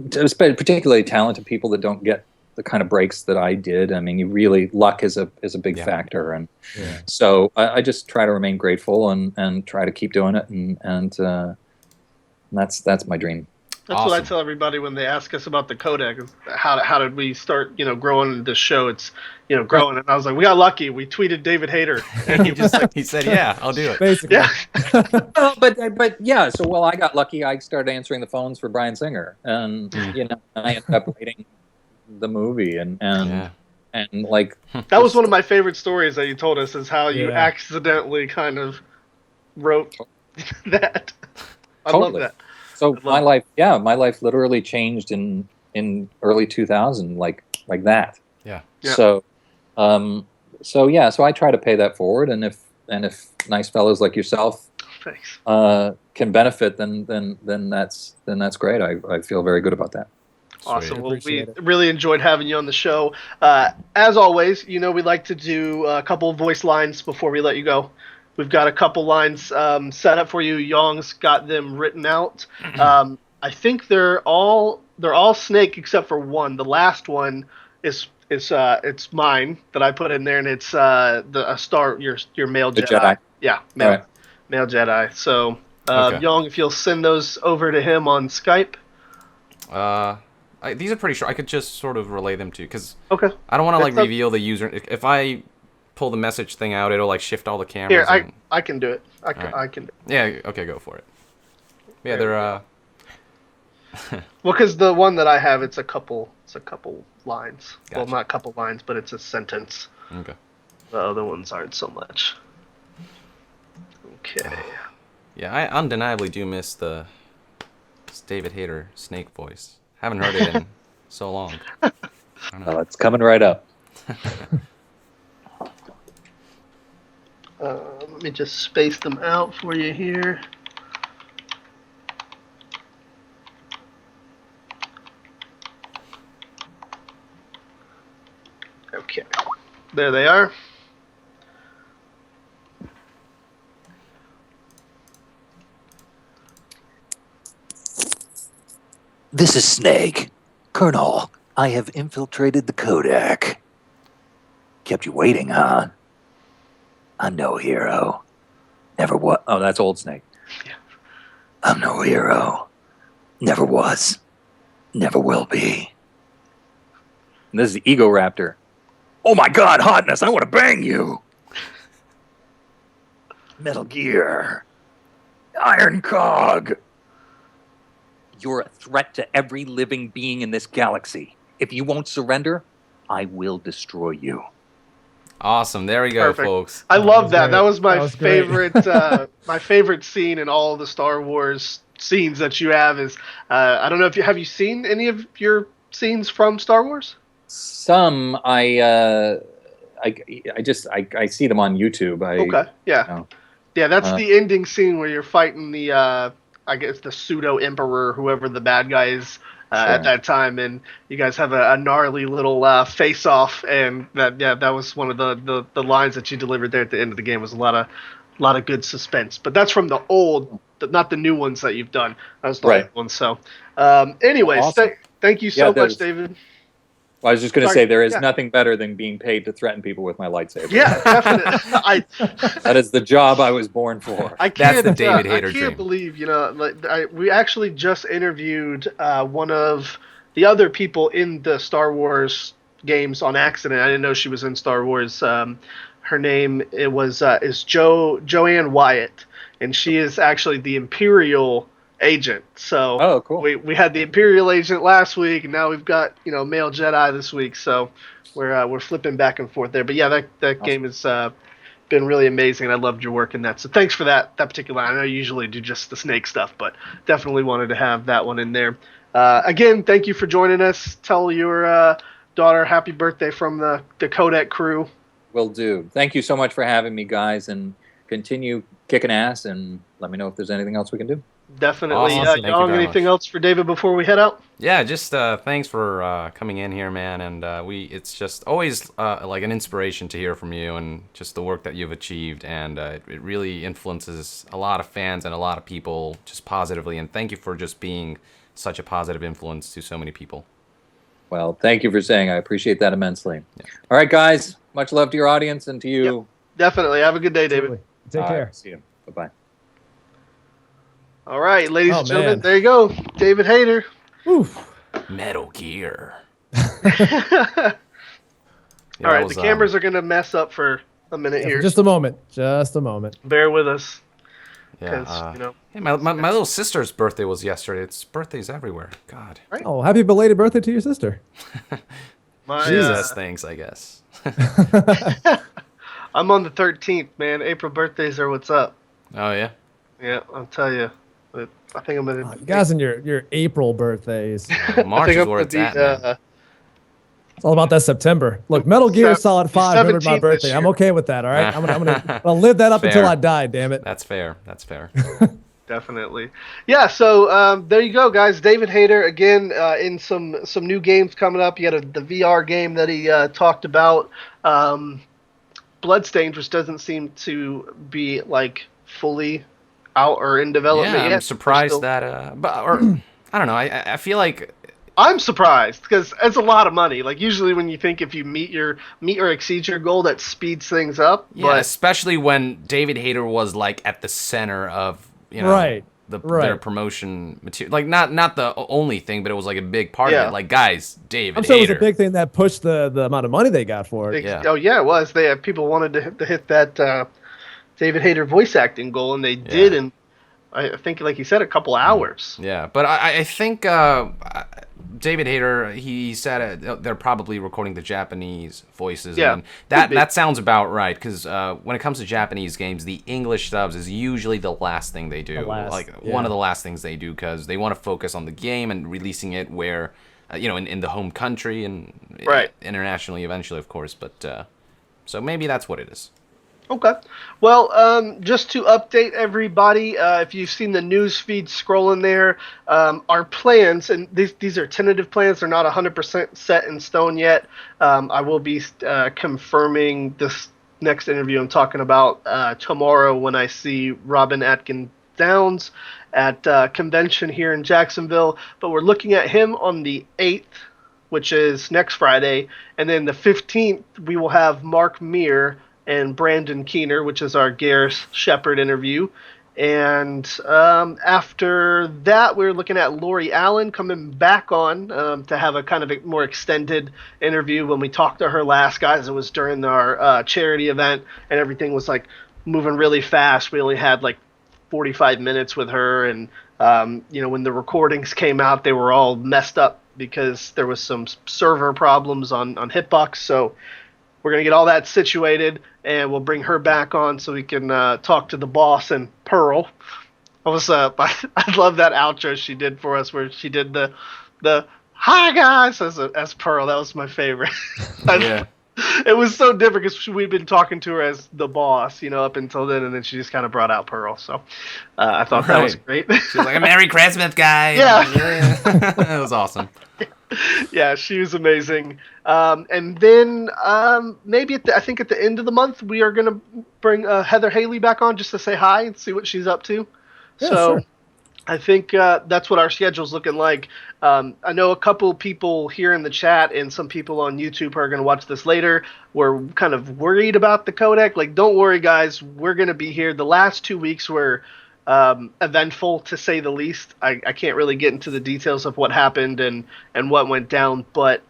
particularly talented people that don't get the kind of breaks that I did. I mean, luck is a big factor, and so I just try to remain grateful and try to keep doing it, and that's my dream. That's what I tell everybody when they ask us about the codec. Is how did we start, growing this show? It's, growing. And I was like, we got lucky. We tweeted David Hayter. And he said, yeah, I'll do it. Basically. Yeah. But yeah, so I got lucky. I started answering the phones for Bryan Singer, and I ended up writing the movie, and like that was one of my favorite stories that you told us, is how you accidentally kind of wrote that. I love that. So my life literally changed in early 2000, like that. Yeah. So I try to pay that forward, and if nice fellows like yourself can benefit, then that's great. I feel very good about that. Awesome. Well, we really enjoyed having you on the show. As always, we like to do a couple of voice lines before we let you go. We've got a couple lines set up for you. Yong's got them written out. I think they're all Snake except for one. The last one is it's mine that I put in there, and it's a star your male Jedi. Yeah, male Jedi. So Yong, if you'll send those over to him on Skype. These are pretty short. I could just sort of relay them to, because I don't want to reveal the user. If I pull the message thing out, it'll shift all the cameras. Here, I can do it. I can. Yeah. Okay, go for it. Yeah, they're Well, because the one that I have, it's a couple lines. Gotcha. Well, not a couple lines, but it's a sentence. Okay. The other ones aren't so much. Okay. Yeah, I undeniably do miss the David Hayter Snake voice. Haven't heard it in so long. I don't know. Well, it's coming right up. Let me just space them out for you here. Okay, there they are. This is Snake. Colonel, I have infiltrated the Codec. Kept you waiting, huh? I'm no hero. Never was. Oh, that's Old Snake. I'm no hero. Never was. Never will be. And this is the Ego Raptor. Oh my god, hotness, I want to bang you! Metal Gear. Iron Cog. You're a threat to every living being in this galaxy. If you won't surrender, I will destroy you. Awesome. There we go, Perfect. folks. I love that. Great. That was my That was great. favorite. My favorite scene in all the Star Wars scenes that you have is. I don't know if have you seen any of your scenes from Star Wars? Some I see them on YouTube. Okay. Yeah. No. Yeah, that's the ending scene where you're fighting the I guess the pseudo emperor, whoever the bad guy is at that time, and you guys have a gnarly little face off, and that was one of the lines that you delivered there at the end of the game. Was a lot of good suspense. But that's from the old, not the new ones that you've done. That was the old ones. So, anyways, Awesome. Thank you so much, David. Well, I was just going to Sorry. say there is Yeah. nothing better than being paid to threaten people with my lightsaber. Yeah, definitely. That is the job I was born for. I can't, That's the David Hayter I dream. can't believe, we actually just interviewed one of the other people in the Star Wars games on accident. I didn't know she was in Star Wars. Her name is Joanne Wyatt, and she is actually the Imperial agent. So cool. we had the Imperial agent last week, and now we've got male Jedi this week. So we're flipping back and forth there. But yeah, that awesome. Game has been really amazing, and I loved your work in that. So thanks for that particular. I know I usually do just the Snake stuff, but definitely wanted to have that one in there. Again, thank you for joining us. Tell your daughter happy birthday from the Codec crew. Will do. Thank you so much for having me, guys, and continue kicking ass, and let me know if there's anything else we can do. Definitely. Awesome. Thank you Young, very anything much. else for David before we head out? Yeah, just thanks for coming in here, man. And it's just always like an inspiration to hear from you and just the work that you've achieved. And it really influences a lot of fans and a lot of people just positively. And thank you for just being such a positive influence to so many people. Well, thank you for saying. I appreciate that immensely. Yeah. All right, guys. Much love to your audience and to you. Yep, definitely. Have a good day, David. Take care. See you. Bye-bye. All right, ladies and gentlemen, man. there you go. David Hayter. Oof. Metal Gear. All right, the cameras are going to mess up for a minute here. Just a moment. Just a moment. Bear with us. Yeah, You know, hey, my little sister's birthday was yesterday. It's birthdays everywhere. God. Right. Oh, happy belated birthday to your sister. my, Jesus, thanks, I guess. I'm on the 13th, man. April birthdays are what's up. Oh, yeah? Yeah, I'll tell you. But I think I'm going to... You guys and your April birthdays. March is where it's at, man. It's all about that September. Look, Metal Gear Solid 5 remembered my 17th birthday. this I'm year. okay with that, all right? I'm gonna live that up Fair. until I die, damn it. That's fair. That's fair. Definitely. Yeah, so there you go, guys. David Hayter, again, in some new games coming up. You had the VR game that he talked about. Bloodstained, which doesn't seem to be, like, fully out or in development yet. Yeah, I'm surprised that... I don't know. I feel like... I'm surprised, because it's a lot of money. Like, usually when you think if you meet or exceed your goal, that speeds things up. Yeah, but especially when David Hayter was, like, at the center of, you know... Right. Their promotion material, like not the only thing, but it was like a big part of it. Like, guys, David I'm sure Hayter. it was a big thing that pushed the amount of money they got for it. Oh yeah, it was. They people wanted to hit that David Hayter voice acting goal, and they did. And I think, like you said, a couple hours. Yeah, but I think David Hayter, he said they're probably recording the Japanese voices. Yeah, and that sounds about right, because when it comes to Japanese games, the English subs is usually the last thing they do. One of the last things they do, because they want to focus on the game and releasing it where, in the home country and internationally eventually, of course. But so maybe that's what it is. Okay. Well, just to update everybody, if you've seen the news feed scrolling there, our plans, and these are tentative plans, they're not 100% set in stone yet. I will be confirming this next interview I'm talking about tomorrow when I see Robin Atkin Downs at convention here in Jacksonville. But we're looking at him on the 8th, which is next Friday. And then the 15th, we will have Mark Meir and Brandon Keener, which is our Garrus Shepard interview. And after that, we're looking at Lori Allen coming back on to have a kind of a more extended interview. When we talked to her last, guys, it was during our charity event, and everything was like moving really fast. We only had like 45 minutes with her, and when the recordings came out, they were all messed up because there was some server problems on Hitbox. So we're going to get all that situated, and we'll bring her back on so we can talk to the boss and Pearl. I love that outro she did for us, where she did the "Hi guys" as Pearl. That was my favorite. Yeah. It was so different because we'd been talking to her as the boss, up until then, and then she just kind of brought out Pearl. So I thought that was great. She was like a Merry Christmas, guys. Yeah. It was awesome. Yeah, she was amazing. And then maybe I think at the end of the month, we are going to bring Heather Haley back on just to say hi and see what she's up to. Yeah, so sure. I think that's what our schedule's looking like. I know a couple people here in the chat and some people on YouTube are going to watch this later. We're kind of worried about the codec. Like, don't worry, guys. We're going to be here. The last 2 weeks were eventful, to say the least. I can't really get into the details of what happened and what went down, but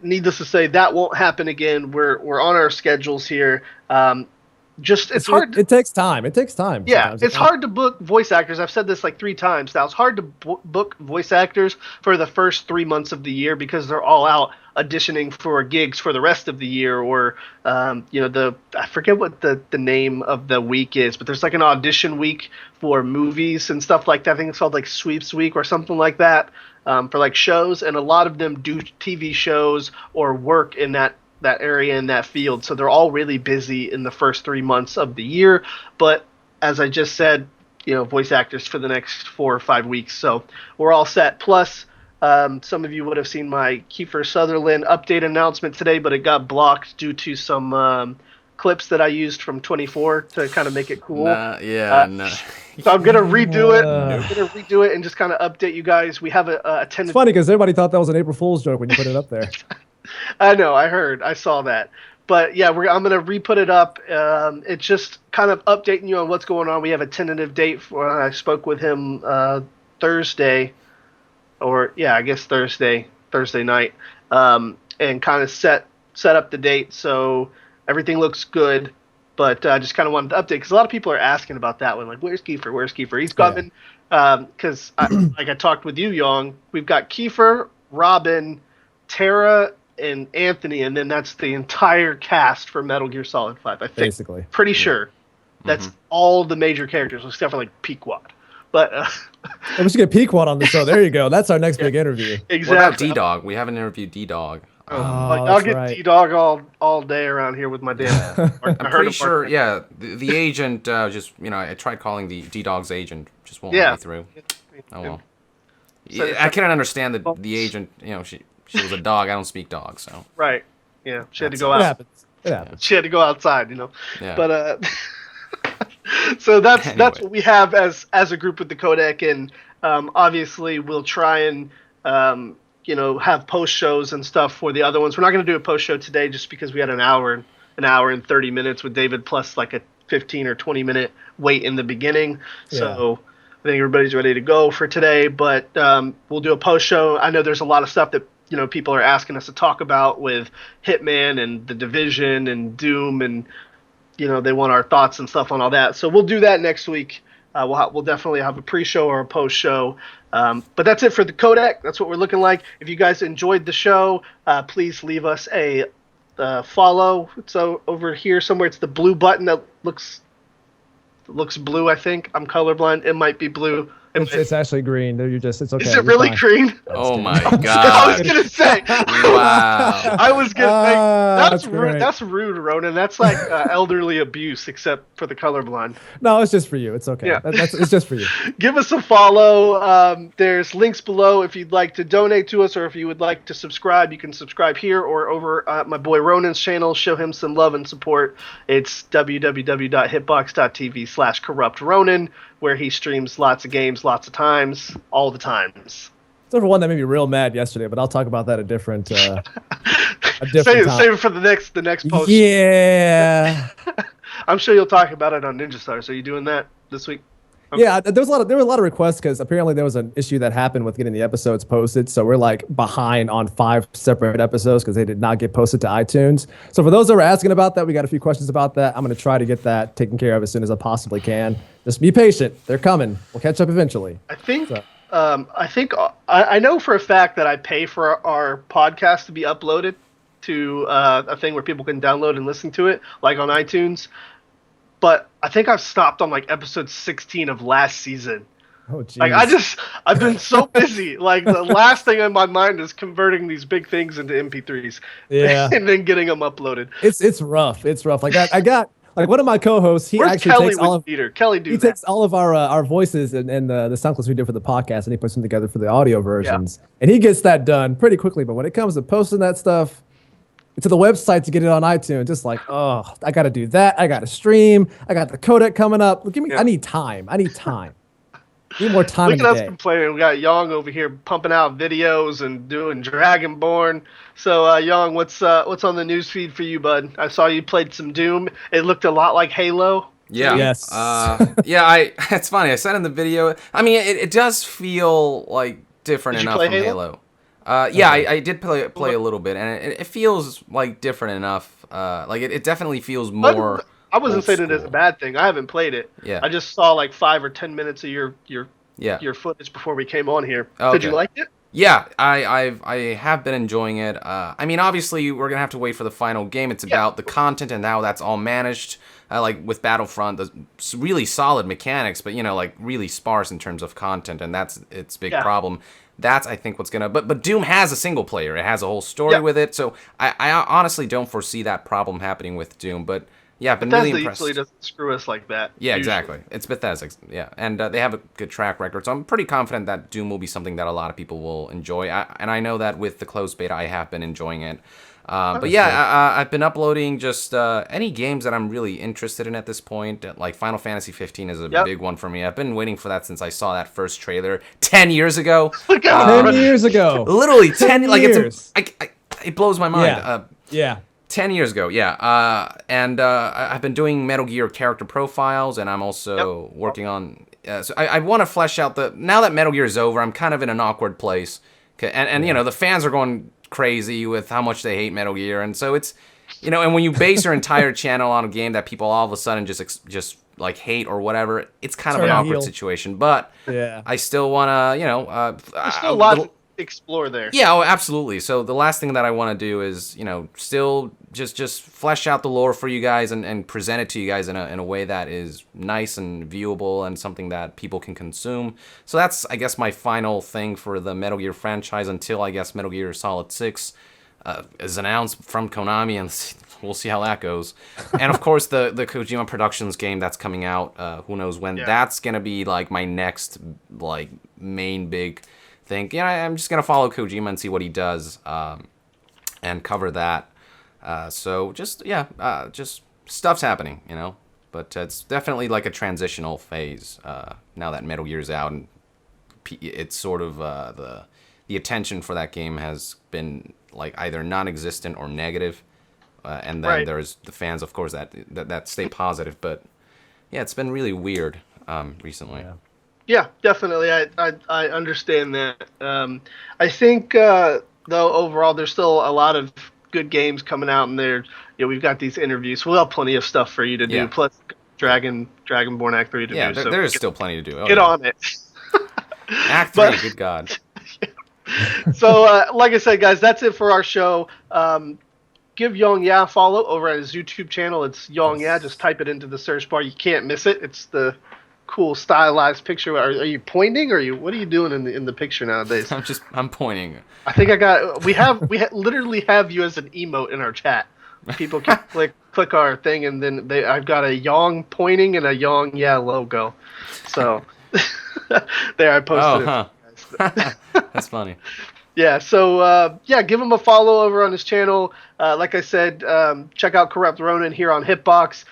needless to say, that won't happen again. We're on our schedules here. It's hard. It takes time. It takes time. Yeah, sometimes. it's hard to book voice actors. I've said this like 3 times now. It's hard to book voice actors for the first 3 months of the year because they're all out auditioning for gigs for the rest of the year, or I forget what the name of the week is, but there's like an audition week for movies and stuff like that. I think it's called like Sweeps Week or something like that, for like shows, and a lot of them do TV shows or work in that area in that field. So they're all really busy in the first 3 months of the year. But as I just said, voice actors for the next 4 or 5 weeks. So we're all set. Plus, some of you would have seen my Kiefer Sutherland update announcement today, but it got blocked due to some clips that I used from 24 to kind of make it cool. No. So I'm gonna redo it. I'm gonna redo it and just kind of update you guys. We have a tentative. It's funny because everybody thought that was an April Fool's joke when you put it up there. I know. I saw that. But yeah, I'm gonna re-put it up. It's just kind of updating you on what's going on. We have a tentative date for. I spoke with him Thursday, I guess Thursday night, and kind of set up the date. So everything looks good. But I just kind of wanted to update because a lot of people are asking about that one. Like, where's Kiefer? Where's Kiefer? He's coming. Because like I talked with you, Young, we've got Kiefer, Robin, Tara, and Anthony, and then that's the entire cast for Metal Gear Solid 5, I think. Basically. Pretty sure. That's all the major characters, except for, like, Pequod. But we should get Pequod on the show. There you go. That's our next big interview. Exactly. What about D-Dog? We haven't interviewed D-Dog. I'll get D-Dog all day around here with my damn. I'm pretty sure, the agent just, I tried calling the D-Dog's agent, just won't let me through. Oh, well. I can't understand that the agent, she was a dog. I don't speak dog, so. Right. Yeah. She had to go out. It happens. She had to go outside, Yeah. But so that's Anyway. that's what we have as a group with the Codec, and obviously we'll try and have post shows and stuff for the other ones. We're not going to do a post show today just because we had an hour and 30 minutes with David plus like a 15 or 20 minute wait in the beginning. So I think everybody's ready to go for today, but we'll do a post show. I know there's a lot of stuff that people are asking us to talk about with Hitman and The Division and Doom, and they want our thoughts and stuff on all that. So we'll do that next week. We'll definitely have a pre-show or a post-show. But that's it for the Codec. That's what we're looking like. If you guys enjoyed the show, please leave us a follow. So over here somewhere, it's the blue button that looks blue, I think. I'm colorblind. It might be blue. It's actually green. It's okay. Is it really green? Oh my God. I was gonna say. Wow. I was gonna say that's rude. great. That's rude, Ronan. That's like elderly abuse, except for the colorblind. No, it's just for you. It's okay. Yeah. It's just for you. Give us a follow. There's links below if you'd like to donate to us, or if you would like to subscribe. You can subscribe here or over at my boy Ronan's channel. Show him some love and support. It's www.hitbox.tv/KorruptRonin, where he streams lots of games, lots of times, all the times. Except for one that made me real mad yesterday, but I'll talk about that a different time. Save it for the next post. Yeah. I'm sure you'll talk about it on Ninja Stars. Are you doing that this week? Okay. Yeah, there were a lot of requests because apparently there was an issue that happened with getting the episodes posted. So we're like behind on 5 separate episodes because they did not get posted to iTunes. So for those that were asking about that, we got a few questions about that. I'm going to try to get that taken care of as soon as I possibly can. Just be patient. They're coming. We'll catch up eventually. I think I know for a fact that I pay for our podcast to be uploaded to a thing where people can download and listen to it, like on iTunes. But I think I've stopped on like episode 16 of last season. Oh, geez. Like I've been so busy. Like the last thing on my mind is converting these big things into MP3s. Yeah. And then getting them uploaded. It's rough. It's rough. Like I got like one of my co-hosts. He Where's actually Kelly takes all of Kelly takes all of our voices and the sound clips we do for the podcast, and he puts them together for the audio versions. Yeah. And he gets that done pretty quickly. But when it comes to posting that stuff to the website to get it on iTunes, just like, oh, I got to do that. I got to stream. I got the codec coming up. Give me. Yeah. I need time. Need more time. Look at us complaining. We got Young over here pumping out videos and doing Dragonborn. So, Young, what's on the news feed for you, bud? I saw you played some Doom. It looked a lot like Halo. Yeah. Yes. It's funny. I said in the video. I mean, it does feel like different enough from Halo. I did play a little bit, and it feels like different enough. Like it definitely feels more. I wasn't saying it as a bad thing. I haven't played it. Yeah. I just saw like 5 or 10 minutes of your footage before we came on here. Okay. Did you like it? Yeah, I have been enjoying it. I mean, obviously, we're gonna have to wait for the final game. It's about the content and how that's all managed. Like with Battlefront, the really solid mechanics, but like really sparse in terms of content, and that's its big problem. that's I think what's gonna. But Doom has a single player. It has a whole story with it. So I honestly don't foresee that problem happening with Doom. But yeah, I've been really impressed. Bethesda usually doesn't screw us like that. Yeah, usually. exactly. It's Bethesda. Yeah, and they have a good track record. So I'm pretty confident that Doom will be something that a lot of people will enjoy. And I know that with the closed beta, I have been enjoying it. But yeah, I've been uploading just any games that I'm really interested in at this point. Like Final Fantasy 15 is a big one for me. I've been waiting for that since I saw that first trailer 10 years ago. 10 years ago. Literally 10 like years. it blows my mind. Yeah. 10 years ago, yeah. And I've been doing Metal Gear character profiles, and I'm also working on... so I want to flesh out now that Metal Gear is over, I'm kind of in an awkward place. And you know, the fans are going crazy with how much they hate Metal Gear, and so it's, you know, and when you base your entire channel on a game that people all of a sudden just like hate or whatever, it's kind of an awkward situation. But I still want to, you know, there's still a lot to explore there. Yeah, oh, absolutely. So the last thing that I want to do is, you know, still just flesh out the lore for you guys and present it to you guys in a way that is nice and viewable and something that people can consume. So that's, I guess, my final thing for the Metal Gear franchise until, I guess, Metal Gear Solid 6 is announced from Konami, and we'll see how that goes. And of course, the Kojima Productions game that's coming out, who knows when. That's gonna be like my next like main big thing. You know, I'm just gonna follow Kojima and see what he does, and cover that. So just just stuff's happening, you know. But it's definitely like a transitional phase now that Metal Gear's out, and it's sort of the attention for that game has been like either non-existent or negative, and then there's the fans, of course, that stay positive. But yeah, it's been really weird recently. Yeah, definitely. I understand that. I think though overall there's still a lot of good games coming out, and there, you know, we've got these interviews. We'll have plenty of stuff for you to do. Plus Dragonborn Act 3 to do. Yeah, there's still plenty to do. Get on it. Act 3, good God. So, like I said, guys, that's it for our show. Give Yong Ya a follow over at his YouTube channel. It's Yong Ya. Just type it into the search bar. You can't miss it. It's the cool stylized picture. Are you pointing, or what are you doing in the picture nowadays? I'm pointing. I think we literally have you as an emote in our chat. People can click our thing, and then I've got a Yong pointing and a Yong Ya logo. So there, I posted it. That's funny. Yeah, so give him a follow over on his channel. Like I said, check out KorruptRonin here on Hitbox.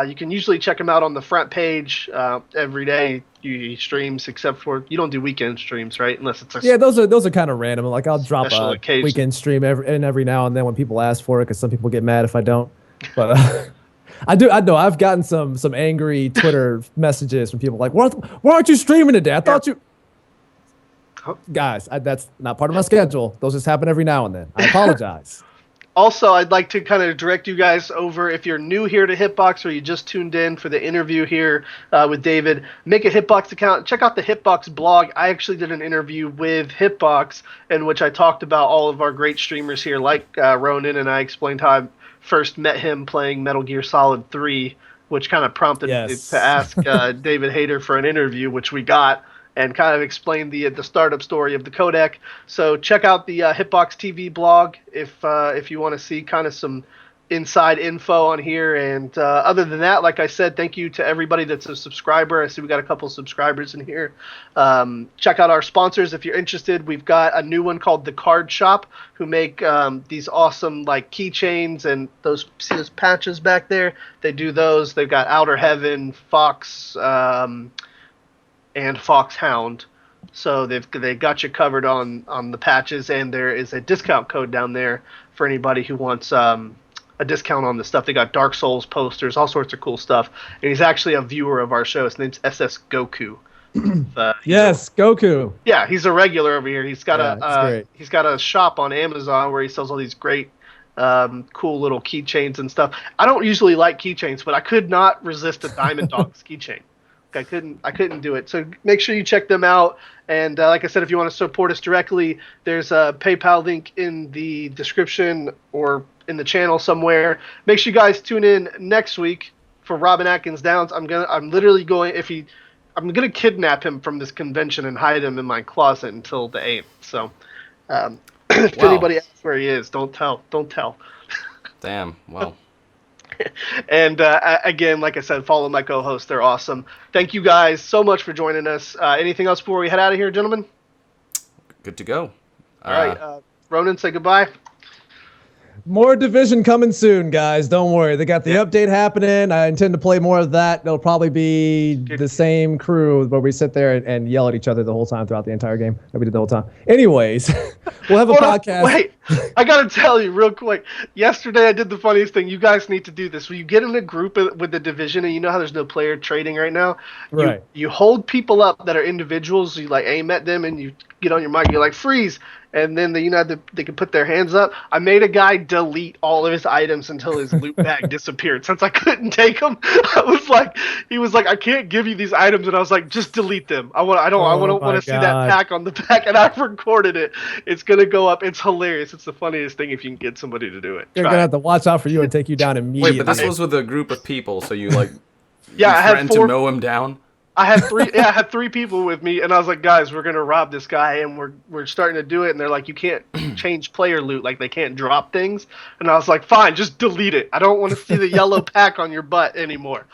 You can usually check him out on the front page every day. He streams, except for you don't do weekend streams, right? Unless it's those are kind of random. Like I'll drop a occasion. Weekend stream every now and then when people ask for it, because some people get mad if I don't. But I know I've gotten some angry Twitter messages from people like, why aren't you streaming today? I thought you. Guys, that's not part of my schedule. Those just happen every now and then. I apologize. Also, I'd like to kind of direct you guys over, if you're new here to Hitbox or you just tuned in for the interview here with David, make a Hitbox account. Check out the Hitbox blog. I actually did an interview with Hitbox in which I talked about all of our great streamers here, like Ronin, and I explained how I first met him playing Metal Gear Solid 3, which kind of prompted me to ask David Hayter for an interview, which we got, and kind of explain the startup story of the Codec. So check out the Hitbox TV blog if you want to see kind of some inside info on here. And other than that, like I said, thank you to everybody that's a subscriber. I see we got a couple subscribers in here. Check out our sponsors if you're interested. We've got a new one called The Card Shop, who make these awesome like keychains and those patches back there. They do those. They've got Outer Heaven, Fox, and Foxhound. So they got you covered on the patches, and there is a discount code down there for anybody who wants a discount on the stuff. They got Dark Souls posters, all sorts of cool stuff. And he's actually a viewer of our show. His name's SS Goku. Goku. Yeah, he's a regular over here. He's got a shop on Amazon where he sells all these great cool little keychains and stuff. I don't usually like keychains, but I could not resist a Diamond Dogs keychain. I couldn't do it. So make sure you check them out. And like I said, if you want to support us directly, there's a PayPal link in the description or in the channel somewhere. Make sure you guys tune in next week for Robin Atkins Downs. I'm literally going, if I'm gonna kidnap him from this convention and hide him in my closet until the 8th. So, if anybody asks where he is, don't tell. Don't tell. Damn. Well. And again, like I said, follow my co-hosts. They're awesome. Thank you guys so much for joining us. Anything else before we head out of here, gentlemen? Good to go. All right. Ronin, say goodbye. More Division coming soon, guys. Don't worry. They got the update happening. I intend to play more of that. It'll probably be the same crew where we sit there and yell at each other the whole time throughout the entire game. That we did the whole time. Anyways, we'll have a podcast. Wait, I got to tell you real quick. Yesterday, I did the funniest thing. You guys need to do this. When you get in a group with the Division, and you know how there's no player trading right now? Right. You hold people up that are individuals. You like aim at them, and you get on your mic. You're like, freeze. And then they can put their hands up. I made a guy delete all of his items until his loot bag disappeared. Since I couldn't take them, he was like, I can't give you these items, and I was like, just delete them. I don't want to see that pack on the back, and I recorded it. It's gonna go up. It's hilarious. It's the funniest thing if you can get somebody to do it. They're gonna have to watch out for you and take you down immediately. Wait, but this was with a group of people, so you like, yeah, I had 4 to mow him down. I had 3. Yeah, I had 3 people with me, and I was like, guys, we're gonna rob this guy, and we're starting to do it. And they're like, you can't change player loot, like they can't drop things. And I was like, fine, just delete it. I don't want to see the yellow pack on your butt anymore.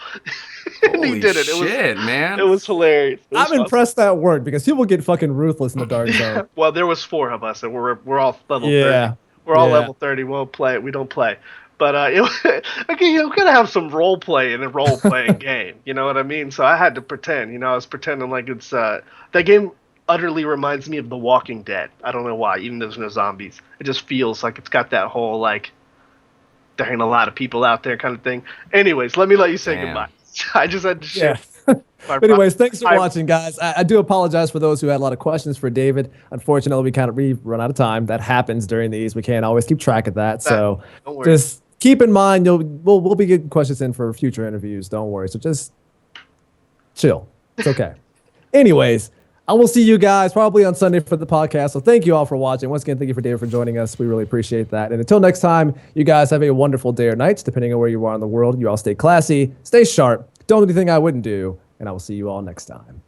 And he did it. Man. It was hilarious. I'm impressed that worked because people get fucking ruthless in the dark zone. Well, there was 4 of us, and we're all level 30. We're all level 30. We won't play. We don't play. But okay, you gotta have some role play in a role playing game. You know what I mean? So I had to pretend. I was pretending like it's that game utterly reminds me of The Walking Dead. I don't know why, even though there's no zombies. It just feels like it's got that whole like there ain't a lot of people out there kind of thing. Anyways, let you say goodbye. I just had to share. But anyways, thanks for watching, guys. I do apologize for those who had a lot of questions for David. Unfortunately, we've run out of time. That happens during these. We can't always keep track of that. So just keep in mind, we'll be getting questions in for future interviews. Don't worry. So just chill. It's okay. Anyways, I will see you guys probably on Sunday for the podcast. So thank you all for watching. Once again, thank you for David for joining us. We really appreciate that. And until next time, you guys have a wonderful day or night, depending on where you are in the world. You all stay classy, stay sharp, don't do anything I wouldn't do. And I will see you all next time.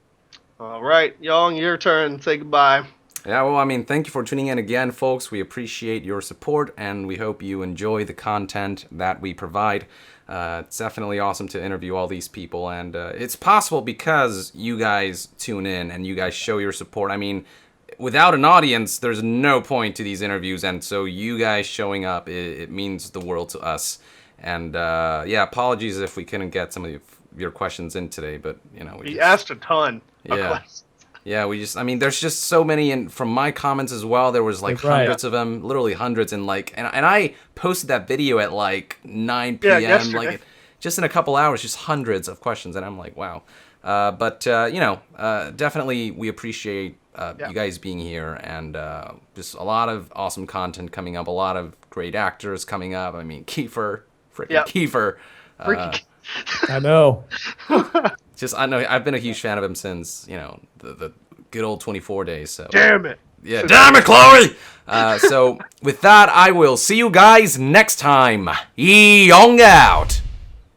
All right, Young, your turn. Say goodbye. Yeah, well, thank you for tuning in again, folks. We appreciate your support, and we hope you enjoy the content that we provide. It's definitely awesome to interview all these people, and it's possible because you guys tune in and you guys show your support. Without an audience, there's no point to these interviews, and so you guys showing up, it means the world to us. And apologies if we couldn't get some of your questions in today, but we asked a ton of questions. Yeah, there's just so many, and from my comments as well, there was hundreds of them, literally hundreds, and I posted that video at 9 p.m. Yesterday. Just in a couple hours, just hundreds of questions, and I'm like, wow. But definitely we appreciate you guys being here, and just a lot of awesome content coming up, a lot of great actors coming up. Kiefer, Kiefer. I know. I know I've been a huge fan of him since the good old 24 days. So damn it. Yeah, damn it, Chloe. So with that, I will see you guys next time. Yong out.